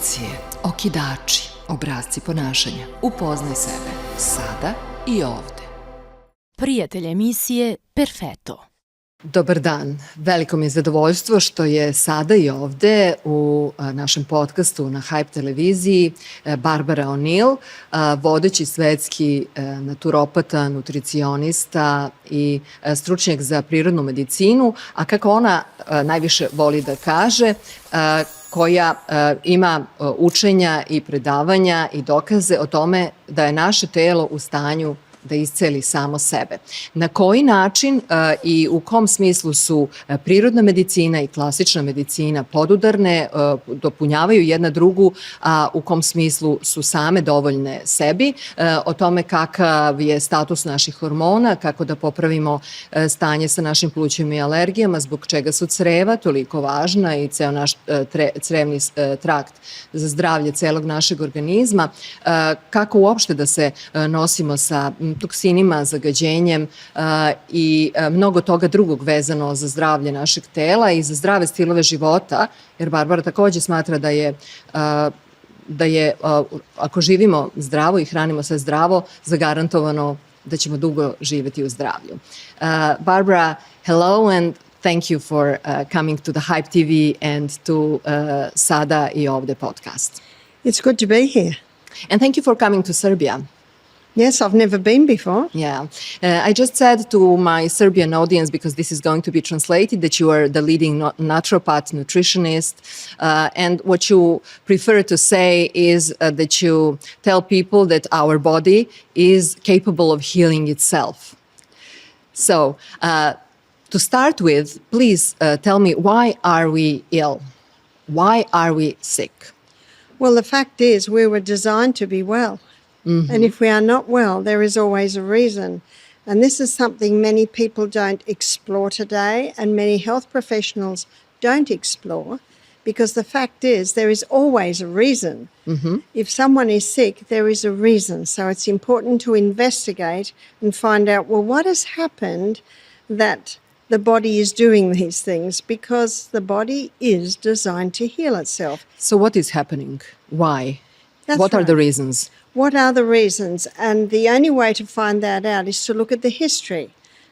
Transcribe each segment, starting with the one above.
Afirmacije, okidači, obrasci ponašanja. Upoznaj sebe, sada i ovde. Prijatelj emisije Perfetto. Dobar dan. Veliko mi je zadovoljstvo što je sada i ovde u našem podcastu na Hype televiziji Barbara O'Neill, vodeći svetski naturopata, nutricionista i stručnjak za prirodnu medicinu, a kako ona najviše voli da kaže, koja ima učenja i predavanja i dokaze o tome da je naše telo u stanju da isceli samo sebe. Na koji način i u kom smislu su prirodna medicina i klasična medicina podudarne, dopunjavaju jedna drugu, a u kom smislu su same dovoljne sebi, o tome kakav je status naših hormona, kako da popravimo stanje sa našim plućima i alergijama, zbog čega su creva toliko važna i ceo naš crevni trakt za zdravlje celog našeg organizma, kako uopšte da se nosimo sa toksinima, zagađenjem i mnogo toga drugog vezano za zdravlje našeg tela i za zdrave stilove života, jer Barbara takođe smatra da je ako živimo zdravo i hranimo se zdravo, zagarantovano da ćemo dugo živeti u zdravlju. Barbara, hello and thank you for coming to the Hype TV and to Sada i Ovde podcast. It's good to be here. And thank you for coming to Serbia. Yes, I've never been before. Yeah. I just said to my Serbian audience, because this is going to be translated, that you are the leading naturopath, nutritionist, and what you prefer to say is that you tell people that our body is capable of healing itself. So, to start with, please tell me, why are we ill? Why are we sick? Well, the fact is we were designed to be well. Mm-hmm. And if we are not well, there is always a reason. And this is something many people don't explore today, and many health professionals don't explore, because the fact is there is always a reason. Mm-hmm. If someone is sick, there is a reason. So it's important to investigate and find out, well, what has happened that the body is doing these things, because the body is designed to heal itself. So what is happening? Why? That's what right. are the reasons? What are the reasons? And the only way to find that out is to look at the history.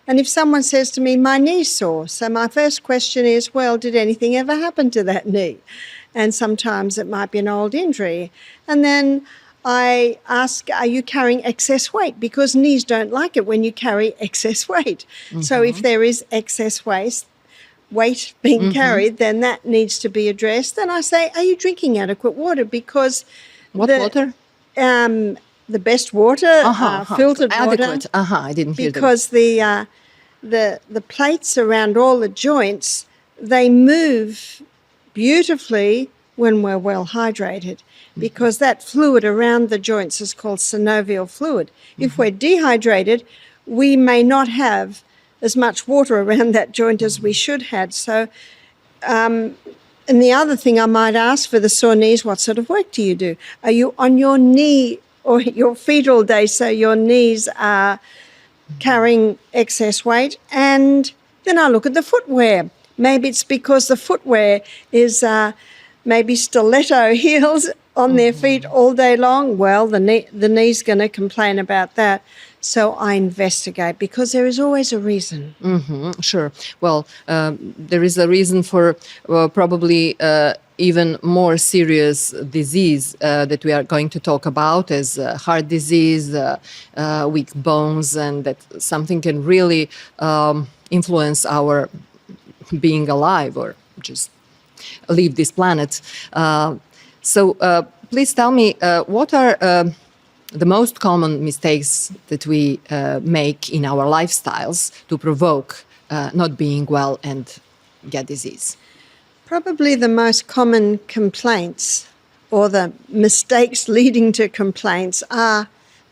And if someone says to me, my knee's sore, so my first question is, well, did anything ever happen to that knee? And sometimes it might be an old injury. And then I ask, are you carrying excess weight? Because knees don't like it when you carry excess weight. Mm-hmm. So if there is excess weight being mm-hmm. carried, then that needs to be addressed. Then I say, are you drinking adequate water? Because water? The best water, filtered adequate. water. I didn't hear because the plates around all the joints, they move beautifully when we're well hydrated, because that fluid around the joints is called synovial fluid. Mm-hmm. If we're dehydrated, we may not have as much water around that joint as we should have. So, and the other thing I might ask for the sore knees, what sort of work do you do? Are you on your knee or your feet all day so your knees are carrying excess weight? And then I look at the footwear. Maybe it's because the footwear is maybe stiletto heels on their feet all day long. Well, the knee's going to complain about that. So I investigate, because there is always a reason. Mm-hmm, sure. Well, there is a reason for probably even more serious disease that we are going to talk about, as heart disease, weak bones, and that something can really influence our being alive or just leave this planet. So please tell me, what are the most common mistakes that we make in our lifestyles to provoke not being well and get disease? Probably the most common complaints, or the mistakes leading to complaints, are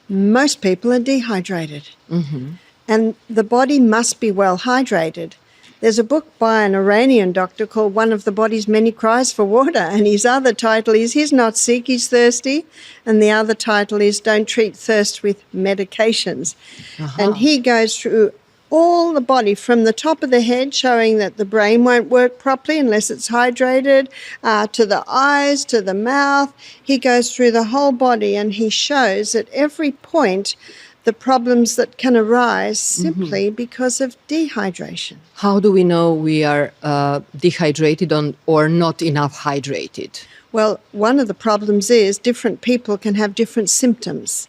most people are dehydrated. Mm-hmm. And the body must be well hydrated. There's a book by an Iranian doctor called One of the Body's Many Cries for Water, and his other title is He's Not Sick, He's Thirsty, and the other title is Don't Treat Thirst with Medications. Uh-huh. And he goes through all the body from the top of the head, showing that the brain won't work properly unless it's hydrated, to the eyes, to the mouth. He goes through the whole body and he shows at every point the problems that can arise simply because of dehydration. How do we know we are dehydrated or not enough hydrated? Well, one of the problems is different people can have different symptoms,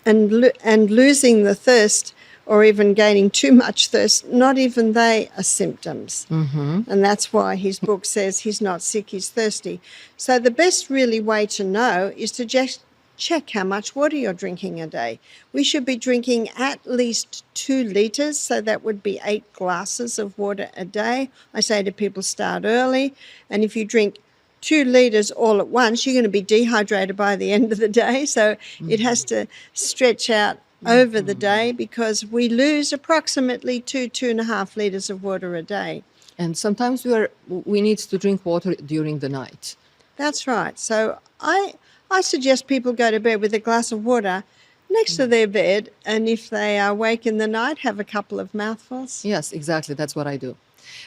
and losing the thirst or even gaining too much thirst, not even they are symptoms. And that's why his book says he's not sick, he's thirsty. So the best really way to know is to just check how much water you're drinking a day. We should be drinking at least 2 litres, so that would be 8 glasses of water a day. I say to people, start early, and if you drink 2 litres all at once, you're going to be dehydrated by the end of the day. So it has to stretch out over the day, because we lose approximately 2.5 litres of water a day. And sometimes we need to drink water during the night. That's right. So I suggest people go to bed with a glass of water next to their bed, and if they are awake in the night, have a couple of mouthfuls. Yes, exactly. That's what I do.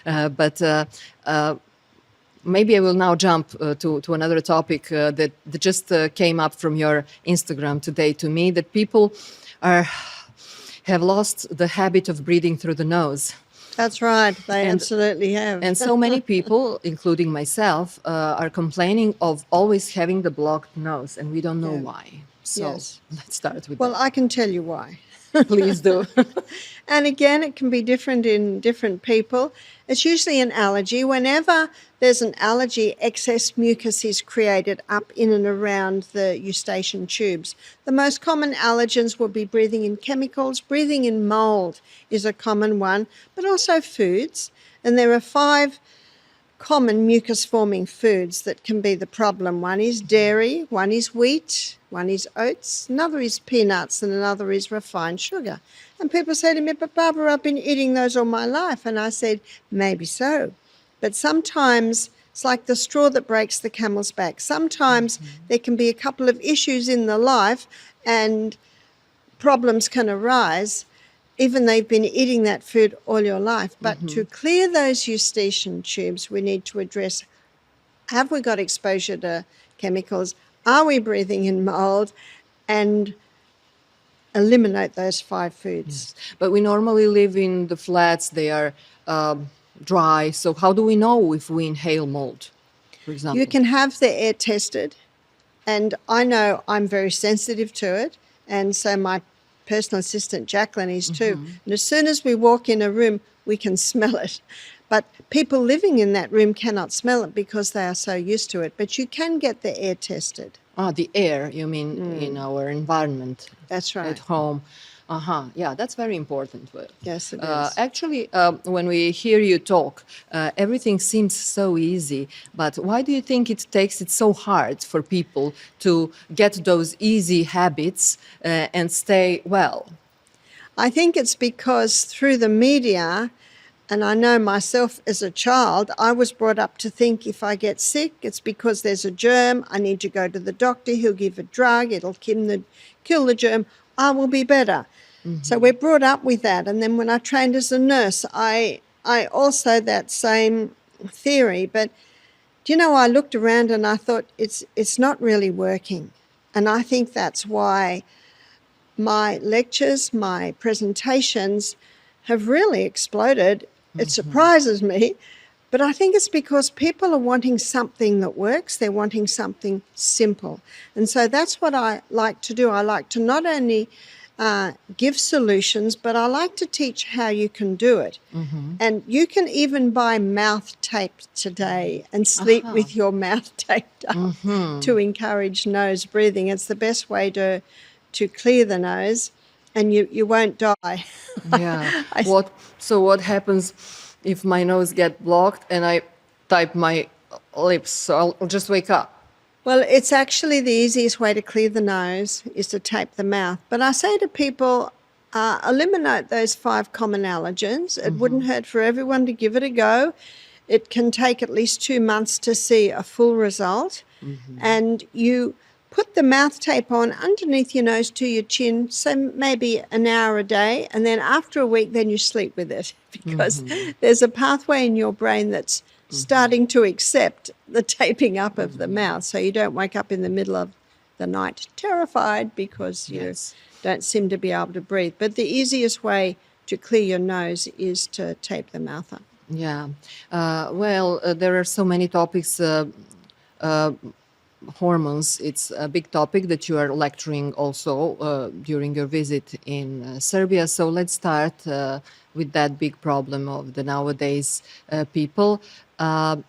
But maybe I will now jump to another topic that just came up from your Instagram today to me, that people have lost the habit of breathing through the nose. That's right. They absolutely have. And so many people, including myself, are complaining of always having the blocked nose, and we don't know why. So let's start with Well, I can tell you why. Please do. And again, it can be different in different people. It's usually an allergy. Whenever there's an allergy, excess mucus is created up in and around the eustachian tubes. The most common allergens will be breathing in chemicals. Breathing in mold is a common one, but also foods. And there are 5 common mucus-forming foods that can be the problem. One is dairy, one is wheat, one is oats, another is peanuts, and another is refined sugar. And people say to me, but Barbara, I've been eating those all my life. And I said, maybe so. But sometimes it's like the straw that breaks the camel's back. Sometimes there can be a couple of issues in the life and problems can arise, even though you've been eating that food all your life. But to clear those eustachian tubes, we need to address, have we got exposure to chemicals? Are we breathing in mold? And eliminate those 5 foods. Yes. But we normally live in the flats, they are dry. So how do we know if we inhale mold, for example? You can have the air tested. And I know I'm very sensitive to it. And so my personal assistant, Jacqueline, is too. And as soon as we walk in a room, we can smell it. But people living in that room cannot smell it because they are so used to it. But you can get the air tested. The air, you mean, in our environment. That's right. At home. Yeah, that's very important. Yes, it is. Actually, when we hear you talk, everything seems so easy. But why do you think it takes it so hard for people to get those easy habits and stay well? I think it's because through the media, and I know myself as a child, I was brought up to think if I get sick, it's because there's a germ. I need to go to the doctor. He'll give a drug. It'll kill the germ. I will be better. So we're brought up with that. And then when I trained as a nurse, I also that same theory. But, do you know, I looked around and I thought it's not really working. And I think that's why my lectures, my presentations have really exploded. It surprises me, but I think it's because people are wanting something that works. They're wanting something simple. And so that's what I like to do. I like to not only give solutions, but I like to teach how you can do it. And you can even buy mouth tape today and sleep with your mouth taped up to encourage nose breathing. It's the best way to clear the nose. And you won't die. Yeah. What happens if my nose get blocked and I type my lips? So I'll just wake up. Well, it's actually the easiest way to clear the nose is to tape the mouth. But I say to people, eliminate those 5 common allergens. It wouldn't hurt for everyone to give it a go. It can take at least 2 months to see a full result. And you put the mouth tape on underneath your nose to your chin, so maybe an hour a day, and then after a week, then you sleep with it because there's a pathway in your brain that's starting to accept the taping up of the mouth, so you don't wake up in the middle of the night terrified because you don't seem to be able to breathe. But the easiest way to clear your nose is to tape the mouth up. Yeah. There are so many topics. Hormones, it's a big topic that you are lecturing also during your visit in Serbia. So let's start with that big problem of the nowadays people. Are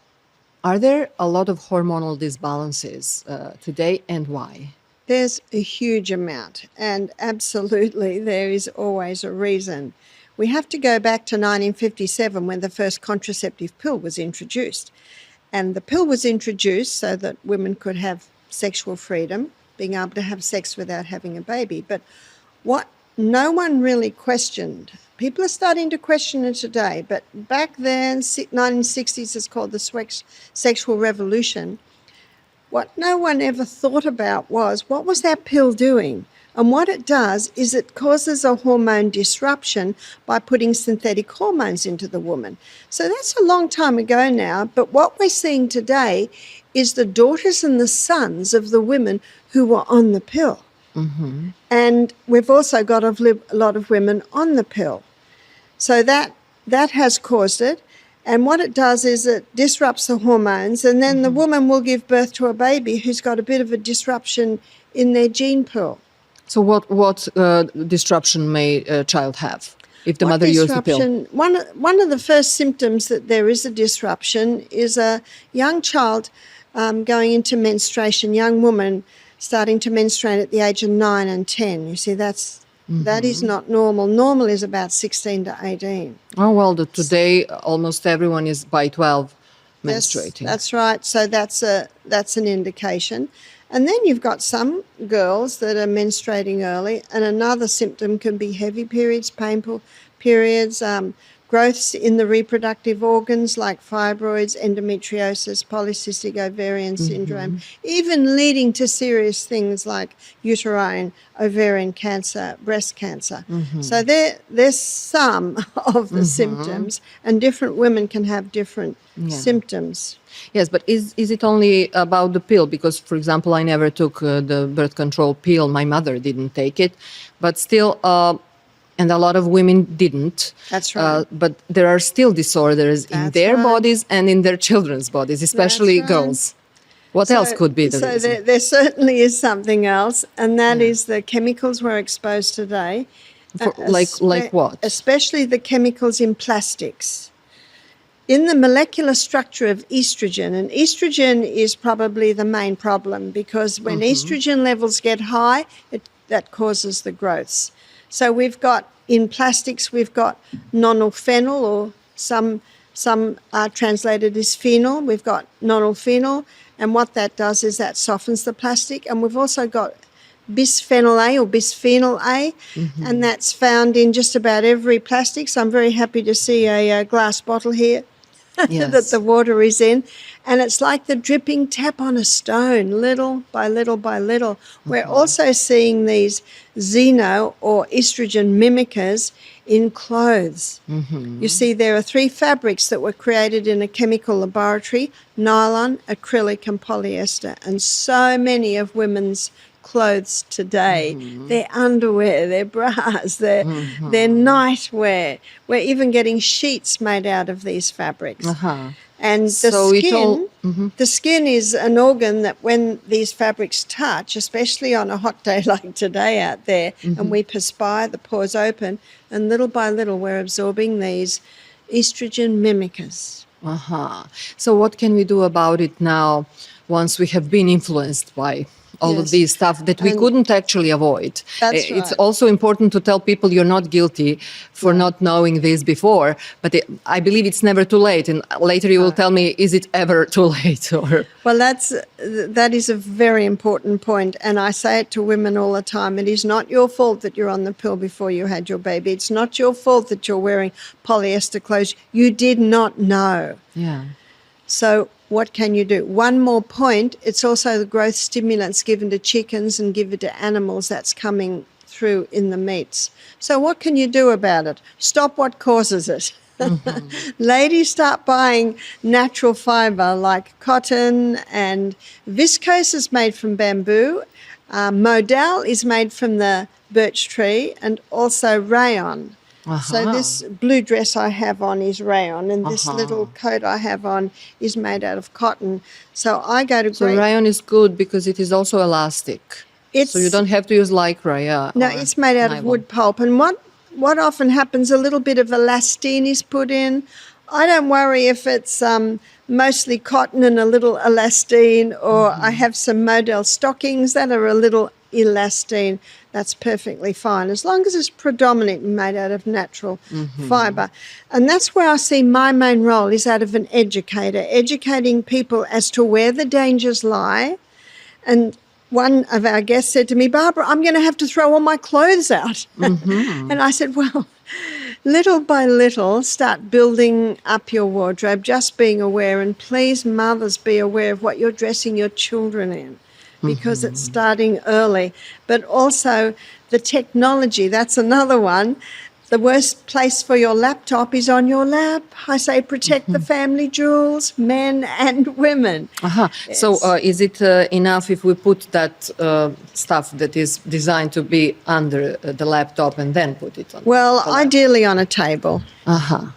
there a lot of hormonal disbalances today, and why? There's a huge amount, and absolutely there is always a reason. We have to go back to 1957 when the first contraceptive pill was introduced. And the pill was introduced so that women could have sexual freedom, being able to have sex without having a baby. But what no one really questioned, people are starting to question it today, but back then, 1960s, it's called the sexual revolution. What no one ever thought about was, what was that pill doing? And what it does is it causes a hormone disruption by putting synthetic hormones into the woman. So that's a long time ago now, but what we're seeing today is the daughters and the sons of the women who were on the pill. Mm-hmm. And we've also got a lot of women on the pill. So that has caused it. And what it does is it disrupts the hormones, and then the woman will give birth to a baby who's got a bit of a disruption in their gene pool. So what disruption may a child have if the mother uses the pill? One of the first symptoms that there is a disruption is a young child going into menstruation, young woman starting to menstruate at the age of 9 and 10. You see, that is not normal. Normal is about 16 to 18. Oh, well, today almost everyone is by 12 menstruating. Yes, that's right. So that's an indication. And then you've got some girls that are menstruating early, and another symptom can be heavy periods, painful periods, growths in the reproductive organs like fibroids, endometriosis, polycystic ovarian syndrome, even leading to serious things like uterine, ovarian cancer, breast cancer. So there's some of the symptoms, and different women can have different symptoms. Yes, but is it only about the pill? Because, for example, I never took the birth control pill. My mother didn't take it, but still, and a lot of women didn't. That's right. But there are still disorders in their bodies and in their children's bodies, especially girls. What else could be the reason? So there certainly is something else, and that is the chemicals we're exposed today. Like what? Especially the chemicals in plastics. In the molecular structure of estrogen, and estrogen is probably the main problem because when estrogen levels get high, that causes the growths. So we've got, in plastics, we've got nonylphenol, or some are translated as phenol. We've got nonylphenol, and what that does is that softens the plastic. And we've also got bisphenol A or bisphenol A, and that's found in just about every plastic. So I'm very happy to see a glass bottle here that the water is in. And it's like the dripping tap on a stone, little by little by little. We're also seeing these xeno or estrogen mimickers in clothes. You see, there are 3 fabrics that were created in a chemical laboratory: nylon, acrylic, and polyester. And so many of women's clothes today, their underwear, their bras, their nightwear. We're even getting sheets made out of these fabrics. And the skin is an organ that when these fabrics touch, especially on a hot day like today out there, and we perspire, the pores open, and little by little we're absorbing these estrogen mimickers. So what can we do about it now once we have been influenced by all of these stuff that we couldn't actually avoid? It's also important to tell people you're not guilty for not knowing this before, but I believe it's never too late. And later you will tell me, is it ever too late? Well, that is a very important point. And I say it to women all the time. It is not your fault that you're on the pill before you had your baby. It's not your fault that you're wearing polyester clothes. You did not know. Yeah. So what can you do? One more point, it's also the growth stimulants given to chickens and given to animals that's coming through in the meats. So what can you do about it? Stop what causes it. Ladies, start buying natural fibre like cotton, and viscose is made from bamboo. Modal is made from the birch tree, and also rayon. So this blue dress I have on is rayon, and this little coat I have on is made out of cotton. So I go to So rayon is good because it is also elastic. So you don't have to use lycra, yeah. No, it's made out of wood pulp. And what often happens, a little bit of elastine is put in. I don't worry if it's mostly cotton and a little elastine, or I have some modal stockings that are a little elastine. That's perfectly fine, as long as it's predominantly made out of natural fibre. And that's where I see my main role is that of an educator, educating people as to where the dangers lie. And one of our guests said to me, Barbara, I'm going to have to throw all my clothes out. And I said, well, little by little, start building up your wardrobe, just being aware. And please, mothers, be aware of what you're dressing your children in, because it's starting early. But also the technology, that's another one. The worst place for your laptop is on your lap. I say protect the family jewels, men and women. So is it enough if we put that stuff that is designed to be under the laptop and then put it on? Well, ideally on a table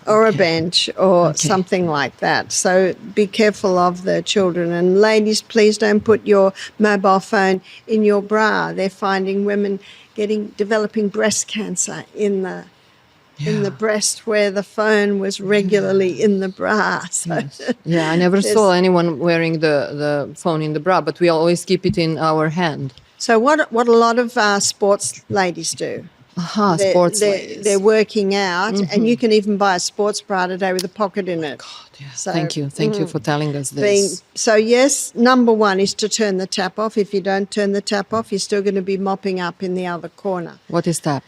or a bench or something like that. So be careful of the children. And ladies, please don't put your mobile phone in your bra. They're finding women developing breast cancer in the breast where the phone was regularly in the bra. So I never saw anyone wearing the phone in the bra, but we always keep it in our hand. So what a lot of sports ladies do. Sports ladies. They're working out, and you can even buy a sports bra today with a pocket in it. So, thank you for telling us this. So yes, number one is to turn the tap off. If you don't turn the tap off, you're still going to be mopping up in the other corner. What is tap?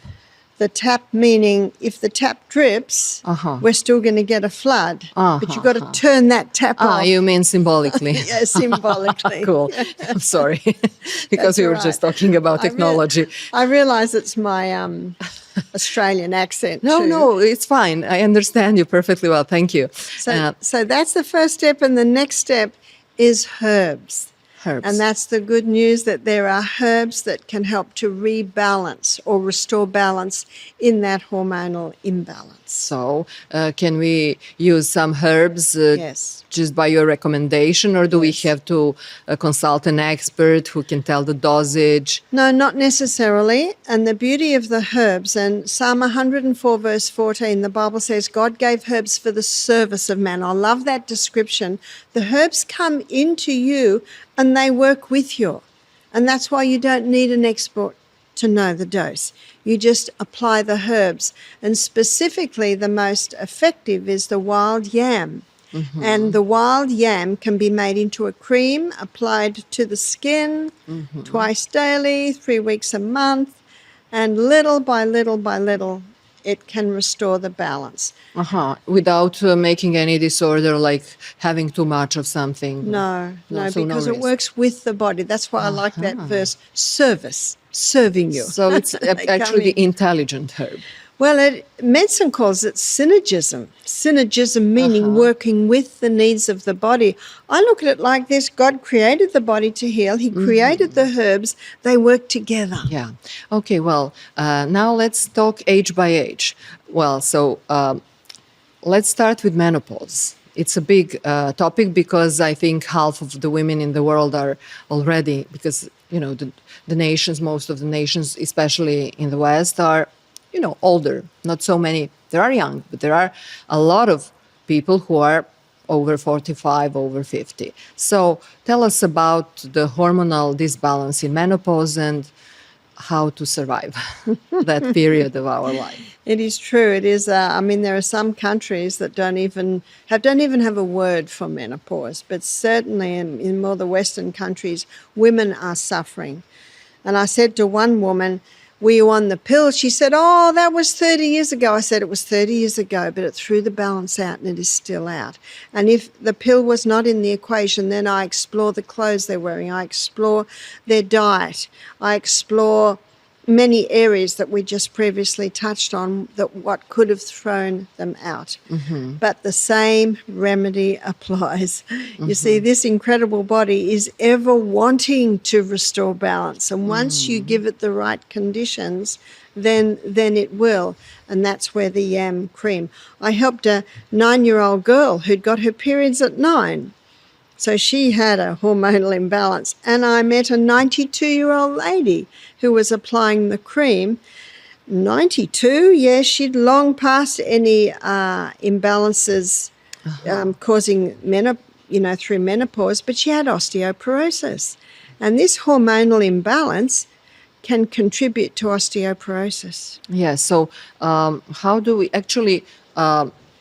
The tap meaning if the tap drips, we're still going to get a flood. But you've got to turn that tap off. You mean symbolically? Yeah, symbolically. Cool. I'm sorry, because we were just talking about technology. I realise it's my Australian accent too. No, it's fine. I understand you perfectly well. Thank you. So that's the first step, and the next step is herbs. And that's the good news, that there are herbs that can help to rebalance or restore balance in that hormonal imbalance. So can we use some herbs just by your recommendation, or do we have to consult an expert who can tell the dosage? No, not necessarily. And the beauty of the herbs, and Psalm 104 verse 14, the Bible says God gave herbs for the service of man. I love that description. The herbs come into you and they work with you. And that's why you don't need an expert to know the dose. You just apply the herbs. And specifically, the most effective is the wild yam. And the wild yam can be made into a cream, applied to the skin twice daily, 3 weeks a month. And little by little by little, it can restore the balance. Without making any disorder, like having too much of something? No, because it works with the body. That's why I like that verse, serving you. So it's actually the intelligent herb. Well, medicine calls it synergism. Synergism meaning working with the needs of the body. I look at it like this. God created the body to heal. He created the herbs. They work together. Yeah. Okay, well, now let's talk age by age. Well, so let's start with menopause. It's a big topic because I think half of the women in the world are already, because, the nations, most of the nations, especially in the West, are older, not so many. There are young, but there are a lot of people who are over 45, over 50. So tell us about the hormonal disbalance in menopause and how to survive that period of our life. It is true. It is. There are some countries that don't even have a word for menopause, but certainly in more the Western countries, women are suffering. And I said to one woman, were you on the pill? She said, oh, that was 30 years ago. I said, it was 30 years ago, but it threw the balance out and it is still out. And if the pill was not in the equation, then I explore the clothes they're wearing. I explore their diet. I explore many areas that we just previously touched on, that what could have thrown them out. But the same remedy applies. You see, this incredible body is ever wanting to restore balance. And once you give it the right conditions, then it will. And that's where the yam cream. I helped a 9-year-old girl who'd got her periods at 9. So she had a hormonal imbalance. And I met a 92-year-old lady who was applying the cream. 92, yes, she'd long passed any imbalances causing through menopause, but she had osteoporosis. And this hormonal imbalance can contribute to osteoporosis. Yeah, so how do we actually,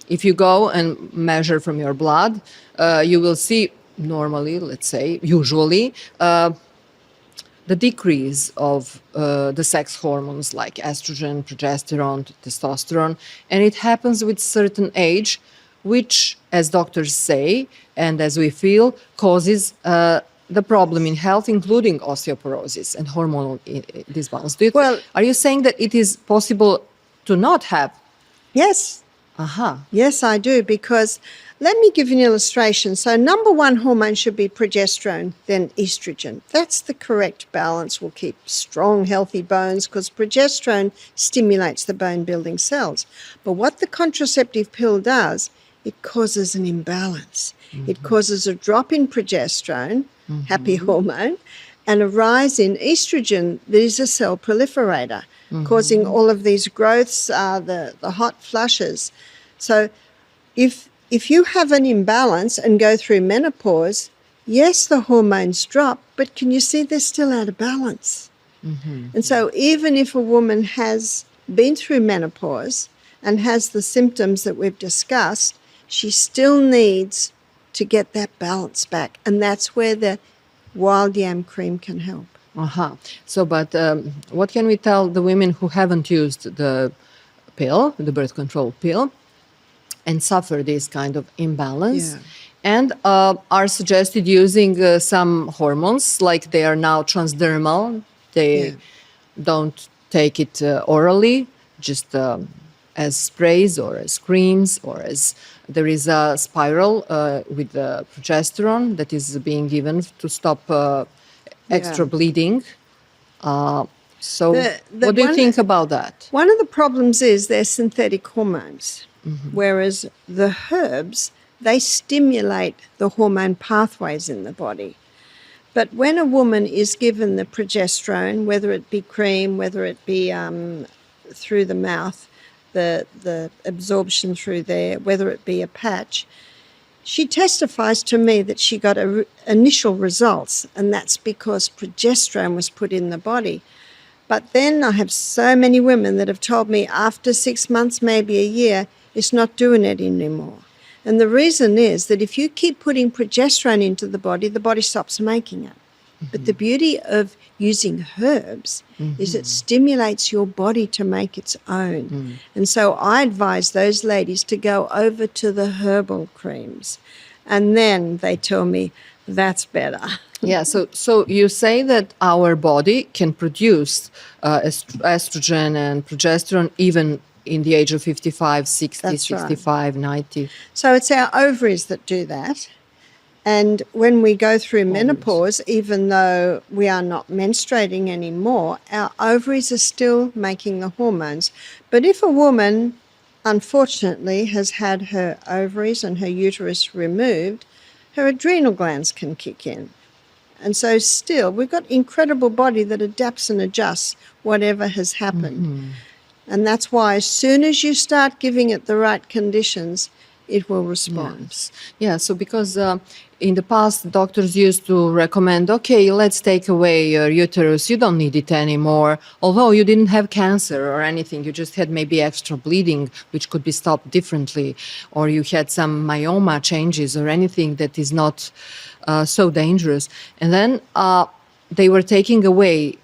if you go and measure from your blood, you will see normally, let's say, usually, the decrease of the sex hormones like estrogen, progesterone, testosterone, and it happens with certain age, which, as doctors say, and as we feel, causes the problem in health, including osteoporosis and hormonal disbalance. Are you saying that it is possible to not have? Yes. Yes, I do, because let me give you an illustration. So number one hormone should be progesterone, then estrogen. That's the correct balance. Will keep strong, healthy bones, because progesterone stimulates the bone-building cells. But what the contraceptive pill does, it causes an imbalance. It causes a drop in progesterone, happy hormone, and a rise in estrogen that is a cell proliferator, causing all of these growths, the hot flushes. So if you have an imbalance and go through menopause, yes, the hormones drop, but can you see they're still out of balance? And so even if a woman has been through menopause and has the symptoms that we've discussed, she still needs to get that balance back. And that's where the wild yam cream can help. So, but what can we tell the women who haven't used the pill, the birth control pill, and suffer this kind of imbalance, and are suggested using some hormones, like they are now transdermal, they don't take it orally, just as sprays or as creams, or as there is a spiral with the progesterone that is being given to stop extra bleeding. So what do you think about that? One of the problems is they're synthetic hormones, whereas the herbs, they stimulate the hormone pathways in the body. But when a woman is given the progesterone, whether it be cream, whether it be through the mouth, the absorption through there, whether it be a patch, she testifies to me that she got initial results, and that's because progesterone was put in the body. But then I have so many women that have told me after 6 months, maybe a year, it's not doing it anymore. And the reason is that if you keep putting progesterone into the body stops making it. But the beauty of using herbs is it stimulates your body to make its own. And so I advise those ladies to go over to the herbal creams. And then they tell me, that's better. Yeah, so you say that our body can produce estrogen and progesterone even in the age of 55, 60, That's 65, 90. So it's our ovaries that do that. And when we go through menopause, even though we are not menstruating anymore, our ovaries are still making the hormones. But if a woman, unfortunately, has had her ovaries and her uterus removed, her adrenal glands can kick in. And so still, we've got incredible body that adapts and adjusts whatever has happened. And that's why as soon as you start giving it the right conditions, it will respond. Yes. Yeah, so because in the past, doctors used to recommend, okay, let's take away your uterus. You don't need it anymore. Although you didn't have cancer or anything, you just had maybe extra bleeding, which could be stopped differently. Or you had some myoma changes or anything that is not so dangerous. And then they were taking away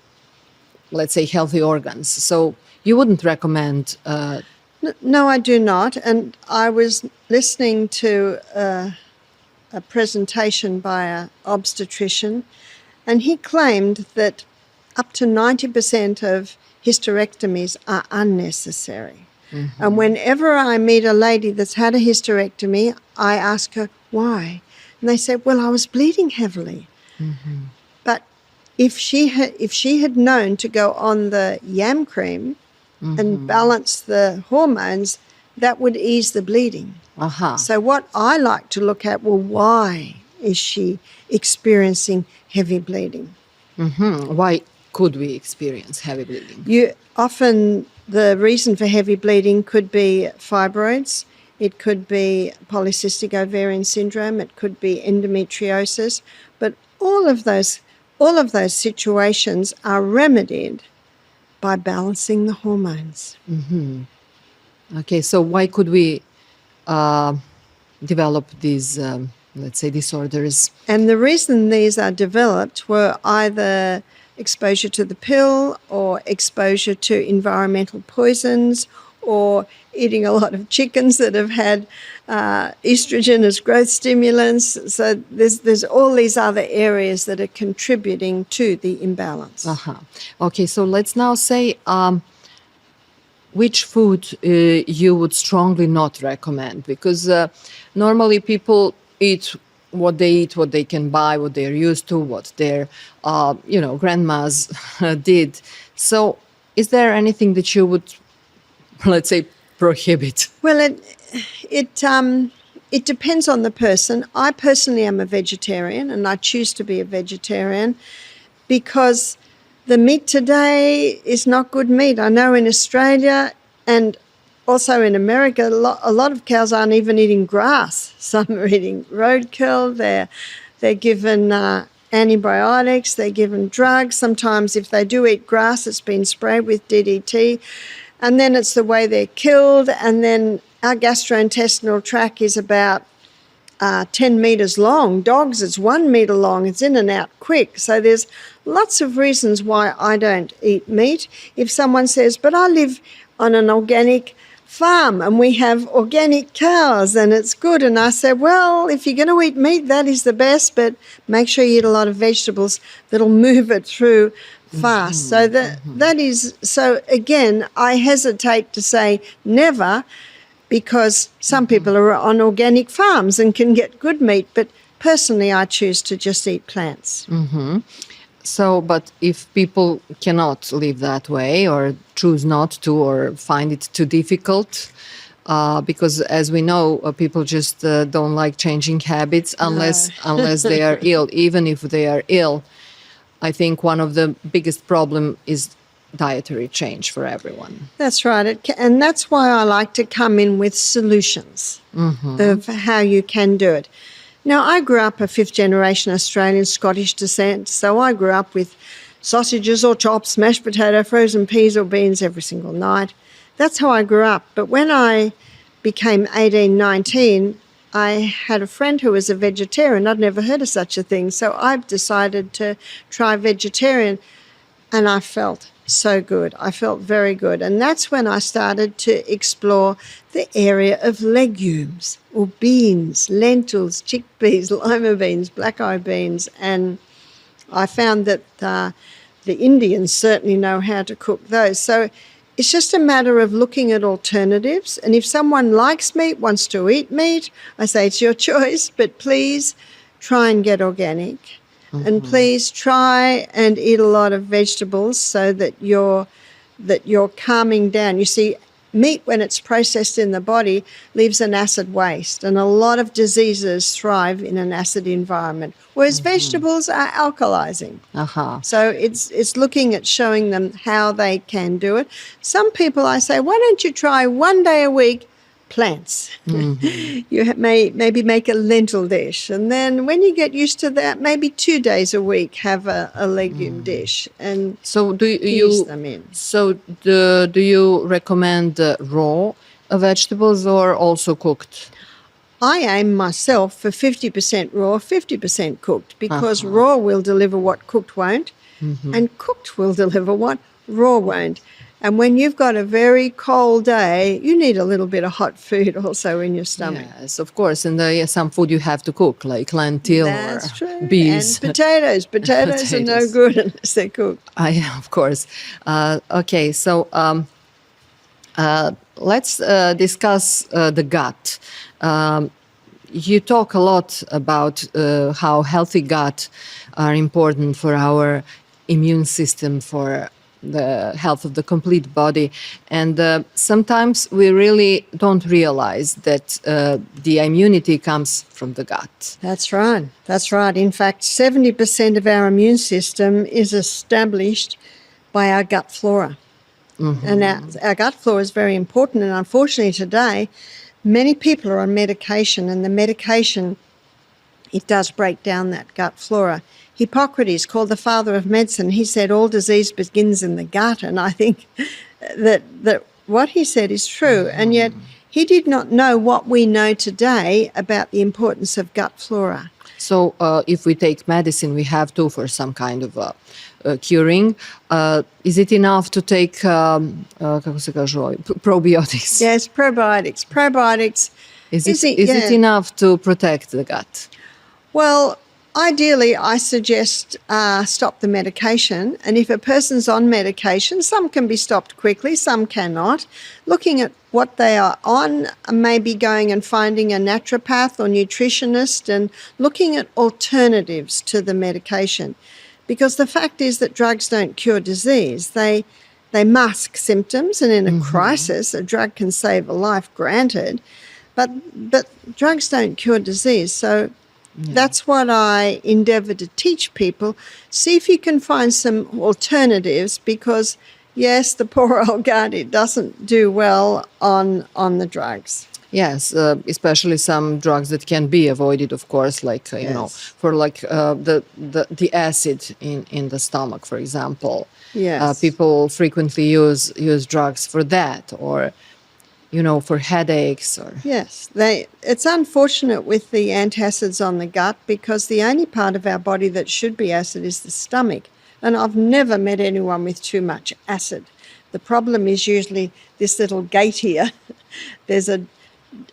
let's say, healthy organs. So you wouldn't recommend... No, I do not. And I was listening to a presentation by an obstetrician, and he claimed that up to 90% of hysterectomies are unnecessary. Mm-hmm. And whenever I meet a lady that's had a hysterectomy, I ask her, why? And they say, well, I was bleeding heavily. Mm-hmm. But if she had known to go on the yam cream and balance the hormones, that would ease the bleeding. Uh-huh. So what I like to look at, well, why is she experiencing heavy bleeding? Mm-hmm. Why could we experience heavy bleeding? Often the reason for heavy bleeding could be fibroids, it could be polycystic ovarian syndrome, it could be endometriosis, but all of those situations are remedied by balancing the hormones. Mm-hmm. Okay, so why could we develop these, let's say, disorders? And the reason these are developed were either exposure to the pill or exposure to environmental poisons or eating a lot of chickens that have had estrogen as growth stimulants. So there's all these other areas that are contributing to the imbalance. Uh-huh. Okay, so let's now say which food you would strongly not recommend, because normally people eat what they can buy, what they're used to, what their grandmas did. So is there anything that you would, let's say, prohibit? Well, it depends on the person. I personally am a vegetarian, and I choose to be a vegetarian because the meat today is not good meat. I know in Australia and also in America, a lot of cows aren't even eating grass. Some are eating roadkill. They're given antibiotics. They're given drugs. Sometimes if they do eat grass, it's been sprayed with DDT. And then it's the way they're killed. And then our gastrointestinal tract is about 10 metres long. Dogs, it's 1 metre long. It's in and out quick. So there's lots of reasons why I don't eat meat. If someone says, but I live on an organic farm and we have organic cows and it's good, and I said, well, if you're going to eat meat, that is the best, but make sure you eat a lot of vegetables that'll move it through fast. So that is, so again, I hesitate to say never, because some people are on organic farms and can get good meat, but personally I choose to just eat plants. Mm-hmm. So, but if people cannot live that way or choose not to or find it too difficult, because as we know, people just don't like changing habits unless they are ill. Even if they are ill, I think one of the biggest problem is dietary change for everyone. That's right. And that's why I like to come in with solutions of how you can do it. Now, I grew up a fifth-generation Australian Scottish descent, so I grew up with sausages or chops, mashed potato, frozen peas or beans every single night. That's how I grew up. But when I became 18, 19, I had a friend who was a vegetarian. I'd never heard of such a thing, so I've decided to try vegetarian, and I felt so good. I felt very good. And that's when I started to explore the area of legumes or beans, lentils, chickpeas, lima beans, black-eye beans. And I found that the Indians certainly know how to cook those. So it's just a matter of looking at alternatives. And if someone likes meat, wants to eat meat, I say it's your choice, but please try and get organic. And please try and eat a lot of vegetables so that you're calming down. You see, meat, when it's processed in the body, leaves an acid waste, and a lot of diseases thrive in an acid environment, whereas vegetables are alkalizing. So it's looking at showing them how they can do it. Some people, I say, why don't you try 1 day a week plants? You maybe make a lentil dish, and then when you get used to that, maybe 2 days a week have a legume dish, and so ease them in. So do you recommend raw vegetables or also cooked? I aim myself for 50% raw, 50% cooked, because raw will deliver what cooked won't, and cooked will deliver what raw won't. And when you've got a very cold day, you need a little bit of hot food also in your stomach. Yes, of course. And some food you have to cook, like lentil That's or true. beans. And potatoes. Potatoes are no good unless they're cooked. Yeah, of course. Okay, so let's discuss the gut. You talk a lot about how healthy gut are important for our immune system, for the health of the complete body. And sometimes we really don't realize that the immunity comes from the gut. That's right. That's right. In fact, 70% of our immune system is established by our gut flora. And our gut flora is very important. And unfortunately today, many people are on medication, and the medication, it does break down that gut flora. Hippocrates, called the father of medicine, he said all disease begins in the gut. And I think that what he said is true. And yet he did not know what we know today about the importance of gut flora. So if we take medicine, we have to for some kind of curing. Is it enough to take kako se kažu, probiotics? Yes, probiotics. Probiotics. Is it enough to protect the gut? Well, ideally, I suggest stop the medication. And if a person's on medication, some can be stopped quickly, some cannot. Looking at what they are on, maybe going and finding a naturopath or nutritionist and looking at alternatives to the medication. Because the fact is that drugs don't cure disease. They mask symptoms, and in a crisis, a drug can save a life, granted. But drugs don't cure disease. So that's what I endeavour to teach people. See if you can find some alternatives, because yes, the poor old gut, it doesn't do well on the drugs. Yes, especially some drugs that can be avoided, of course, like you know, for like the acid in the stomach, for example. Yes. People frequently use drugs for that, or you know, for headaches, or Yes, it's unfortunate with the antacids on the gut, because the only part of our body that should be acid is the stomach. And I've never met anyone with too much acid. The problem is usually this little gate here. There's a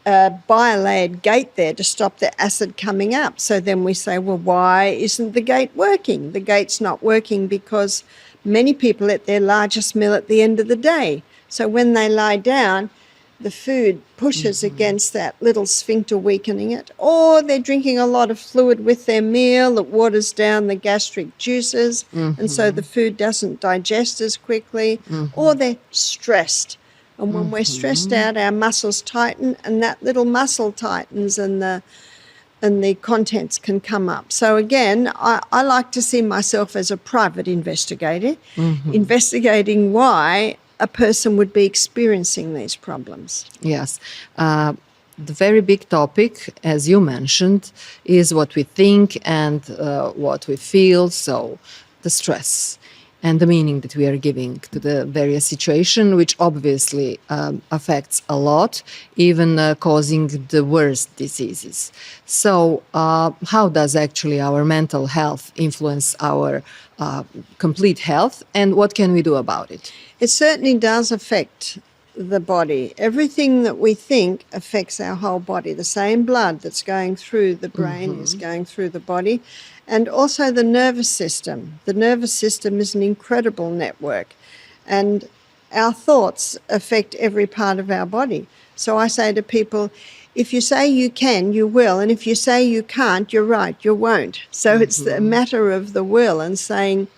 bilayered gate there to stop the acid coming up. So then we say, well, why isn't the gate working? The gate's not working because many people eat their largest meal at the end of the day. So when they lie down, the food pushes against that little sphincter, weakening it, or they're drinking a lot of fluid with their meal that waters down the gastric juices, and so the food doesn't digest as quickly, or they're stressed. And when we're stressed out, our muscles tighten, and that little muscle tightens, and the contents can come up. So again, I like to see myself as a private investigator, investigating why a person would be experiencing these problems. yes. The very big topic, as you mentioned, is what we think and what we feel. So the stress and the meaning that we are giving to the various situation, which obviously affects a lot, even causing the worst diseases. So how does actually our mental health influence our complete health, and what can we do about it? It certainly does affect the body. Everything that we think affects our whole body. The same blood that's going through the brain is going through the body. And also the nervous system. The nervous system is an incredible network. And our thoughts affect every part of our body. So I say to people, if you say you can, you will. And if you say you can't, you're right, you won't. So it's a matter of the will and saying,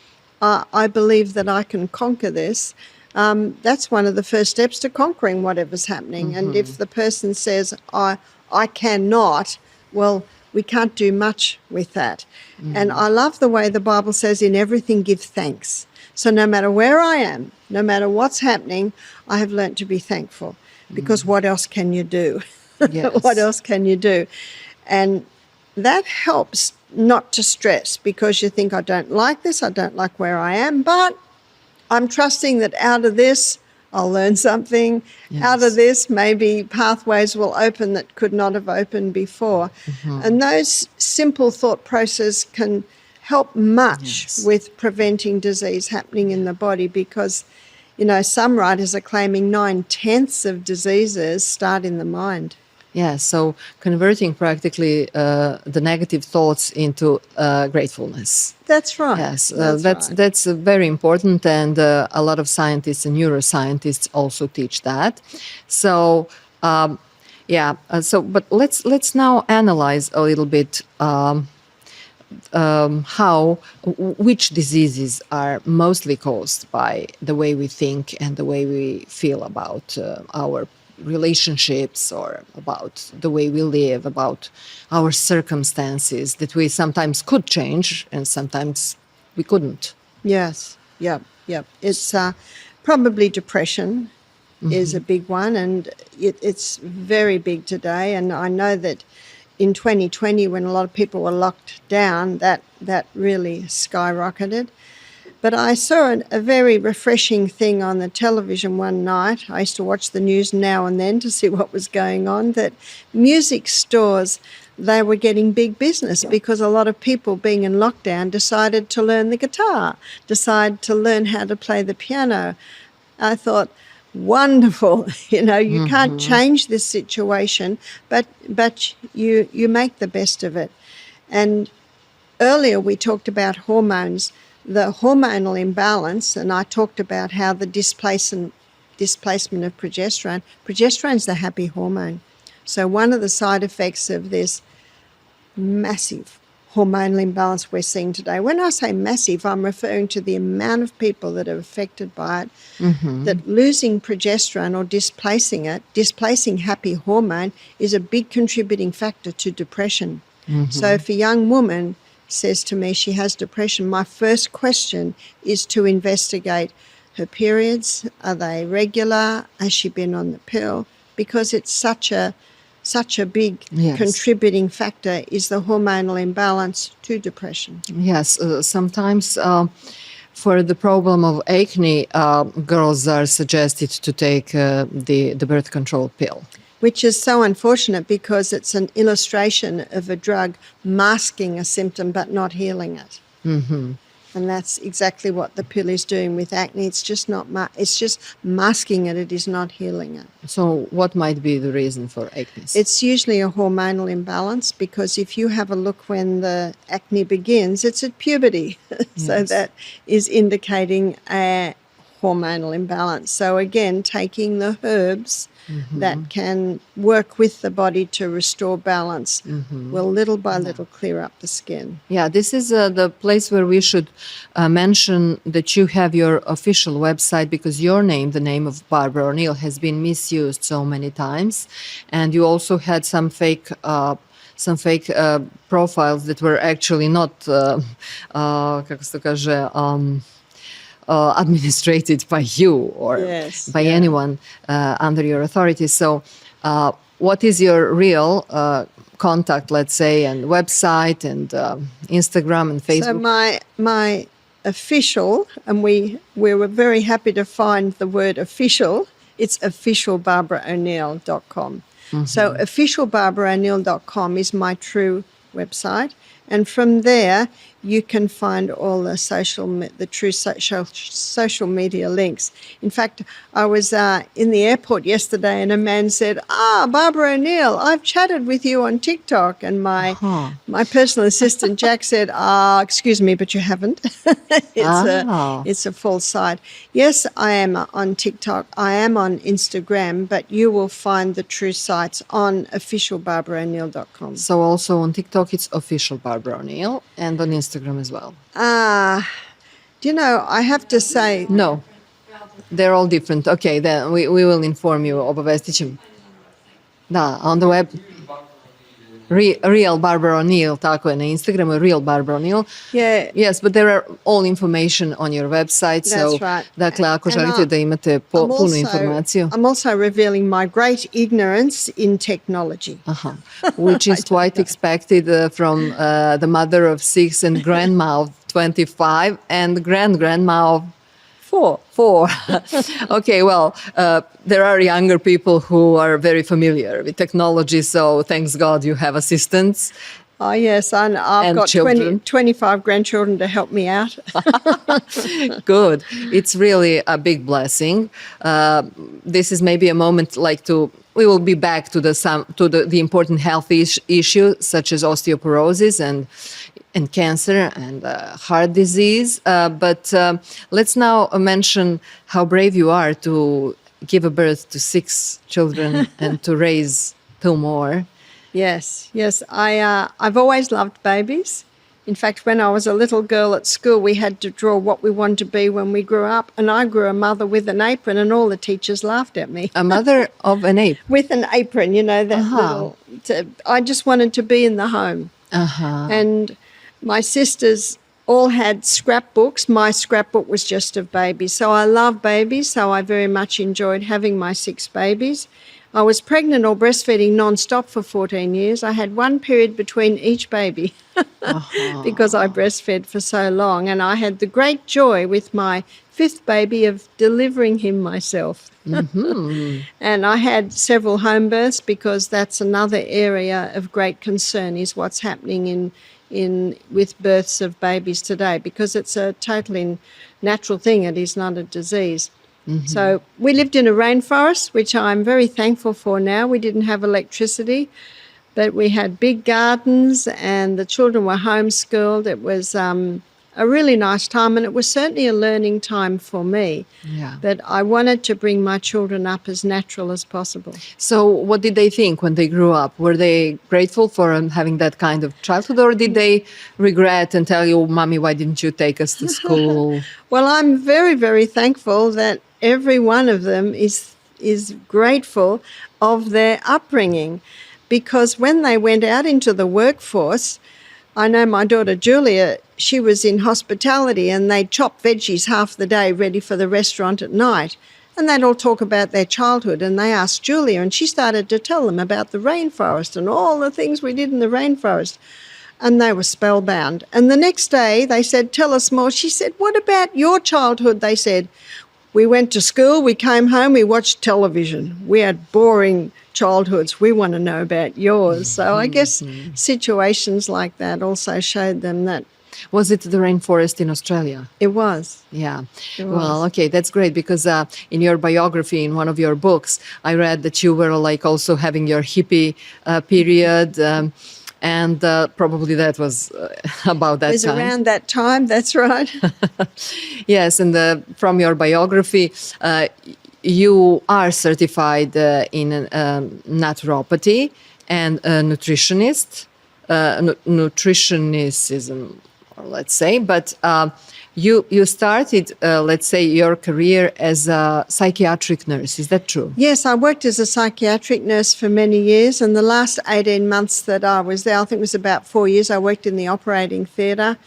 I believe that I can conquer this. That's one of the first steps to conquering whatever's happening. And if the person says, I cannot, well, we can't do much with that. And I love the way the Bible says, in everything give thanks. So no matter where I am, no matter what's happening, I have learnt to be thankful. Because what else can you do? Yes. What else can you do? And that helps not to stress, because you think, I don't like this, I don't like where I am, but I'm trusting that out of this, I'll learn something. Yes. Out of this, maybe pathways will open that could not have opened before. And those simple thought processes can help much Yes. with preventing disease happening in the body because, some writers are claiming 9/10 of diseases start in the mind. Yeah, so converting practically the negative thoughts into gratefulness. That's right. Yes, right. that's very important, and a lot of scientists and neuroscientists also teach that. So, but let's now analyze a little bit which diseases are mostly caused by the way we think and the way we feel about our relationships or about the way we live, about our circumstances that we sometimes could change and sometimes we couldn't. Yes. Yep. It's probably depression is a big one, and it's very big today. And I know that in 2020, when a lot of people were locked down, that really skyrocketed. But I saw a very refreshing thing on the television one night. I used to watch the news now and then to see what was going on, that music stores, they were getting big business because a lot of people being in lockdown decided to learn the guitar, decided to learn how to play the piano. I thought, wonderful, you can't change this situation, but you make the best of it. And earlier we talked about hormones, the hormonal imbalance, and I talked about how the displacement of progesterone. Progesterone's the happy hormone. So one of the side effects of this massive hormonal imbalance we're seeing today, when I say massive, I'm referring to the amount of people that are affected by it, that losing progesterone or displacing happy hormone is a big contributing factor to depression. So if a young woman says to me she has depression, my first question is to investigate her periods. Are they regular? Has she been on the pill? Because it's such a big contributing factor is the hormonal imbalance to depression. Yes, sometimes for the problem of acne, girls are suggested to take the birth control pill. Which is so unfortunate because it's an illustration of a drug masking a symptom but not healing it. And that's exactly what the pill is doing with acne. It's just it's just masking it. It is not healing it. So what might be the reason for acne? It's usually a hormonal imbalance because if you have a look when the acne begins, it's at puberty. So that is indicating a hormonal imbalance. So again, taking the herbs that can work with the body to restore balance will little by little clear up the skin. Yeah, this is the place where we should mention that you have your official website because your name, the name of Barbara O'Neill, has been misused so many times. And you also had some fake profiles that were actually not, kako se to kaže, administrated by you or by anyone under your authority. So what is your real contact, let's say, and website and Instagram and Facebook? So my official, and we were very happy to find the word official, it's officialbarbara'o'neill.com. So officialbarbara'o'neill.com is my true website. And from there, you can find all the true social media links. In fact, I was in the airport yesterday and a man said, Barbara O'Neill, I've chatted with you on TikTok. And my personal assistant, Jack, said, excuse me, but you haven't. It's a false site. Yes, I am on TikTok. I am on Instagram, but you will find the true sites on officialbarbara'o'neill.com. So also on TikTok, it's official Barbara O'Neill, and on Instagram as well. Do you know, I have to say... No, they're all different. Okay, then we will inform you, obavestit ćemo. Da, on the web... Real Barbara O'Neill, tako je na Instagramu, Real Barbara O'Neill. Yeah. Yes, but there are all information on your website. That's right. Dakle, ako želite da imate punu informaciju. I'm also revealing my great ignorance in technology. Which is quite expected from the mother of 6 and grandma of 25 and grandma of 4. Okay, well, there are younger people who are very familiar with technology, so thanks God you have assistants. Oh, yes, I've And got children. 25 grandchildren to help me out. Good. It's really a big blessing. This is maybe a moment we will be back to the important health issue such as osteoporosis and cancer and heart disease. But let's now mention how brave you are to give a birth to 6 children and to raise 2 more. Yes. I've always loved babies. In fact, when I was a little girl at school, we had to draw what we wanted to be when we grew up. And I grew a mother with an apron, and all the teachers laughed at me. A mother of an ape. With an apron, that little... I just wanted to be in the home. And my sisters all had scrapbooks. My scrapbook was just of babies. So I love babies, so I very much enjoyed having my 6 babies. I was pregnant or breastfeeding non-stop for 14 years. I had 1 period between each baby because I breastfed for so long. And I had the great joy with my 5th baby of delivering him myself. And I had several home births because that's another area of great concern is what's happening with births of babies today, because it's a totally natural thing. It is not a disease. So we lived in a rainforest, which I'm very thankful for now. We didn't have electricity, but we had big gardens and the children were homeschooled. It was a really nice time, and it was certainly a learning time for me. But I wanted to bring my children up as natural as possible. So what did they think when they grew up? Were they grateful for having that kind of childhood, or did they regret and tell you, Mommy, why didn't you take us to school? Well, I'm very, very thankful that every one of them is grateful of their upbringing, because when they went out into the workforce, I know my daughter Julia, she was in hospitality and they'd chop veggies half the day ready for the restaurant at night. And they'd all talk about their childhood, and they asked Julia, and she started to tell them about the rainforest and all the things we did in the rainforest. And they were spellbound. And the next day they said, tell us more. She said, what about your childhood? They said, we went to school, we came home, we watched television. We had boring childhoods. We want to know about yours. So I guess situations like that also showed them that. Was it the rainforest in Australia? It was. Yeah. It was. Well, okay, that's great, because in your biography, in one of your books, I read that you were also having your hippie period, and probably that was about that It was time. around that time, that's right. Yes, and from your biography, you are certified in naturopathy and a nutritionist, nutritionism, let's say, but you started, let's say, your career as a psychiatric nurse. Is that true? Yes, I worked as a psychiatric nurse for many years, and the last 18 months that I was there, I think it was about 4 years, I worked in the operating theatre,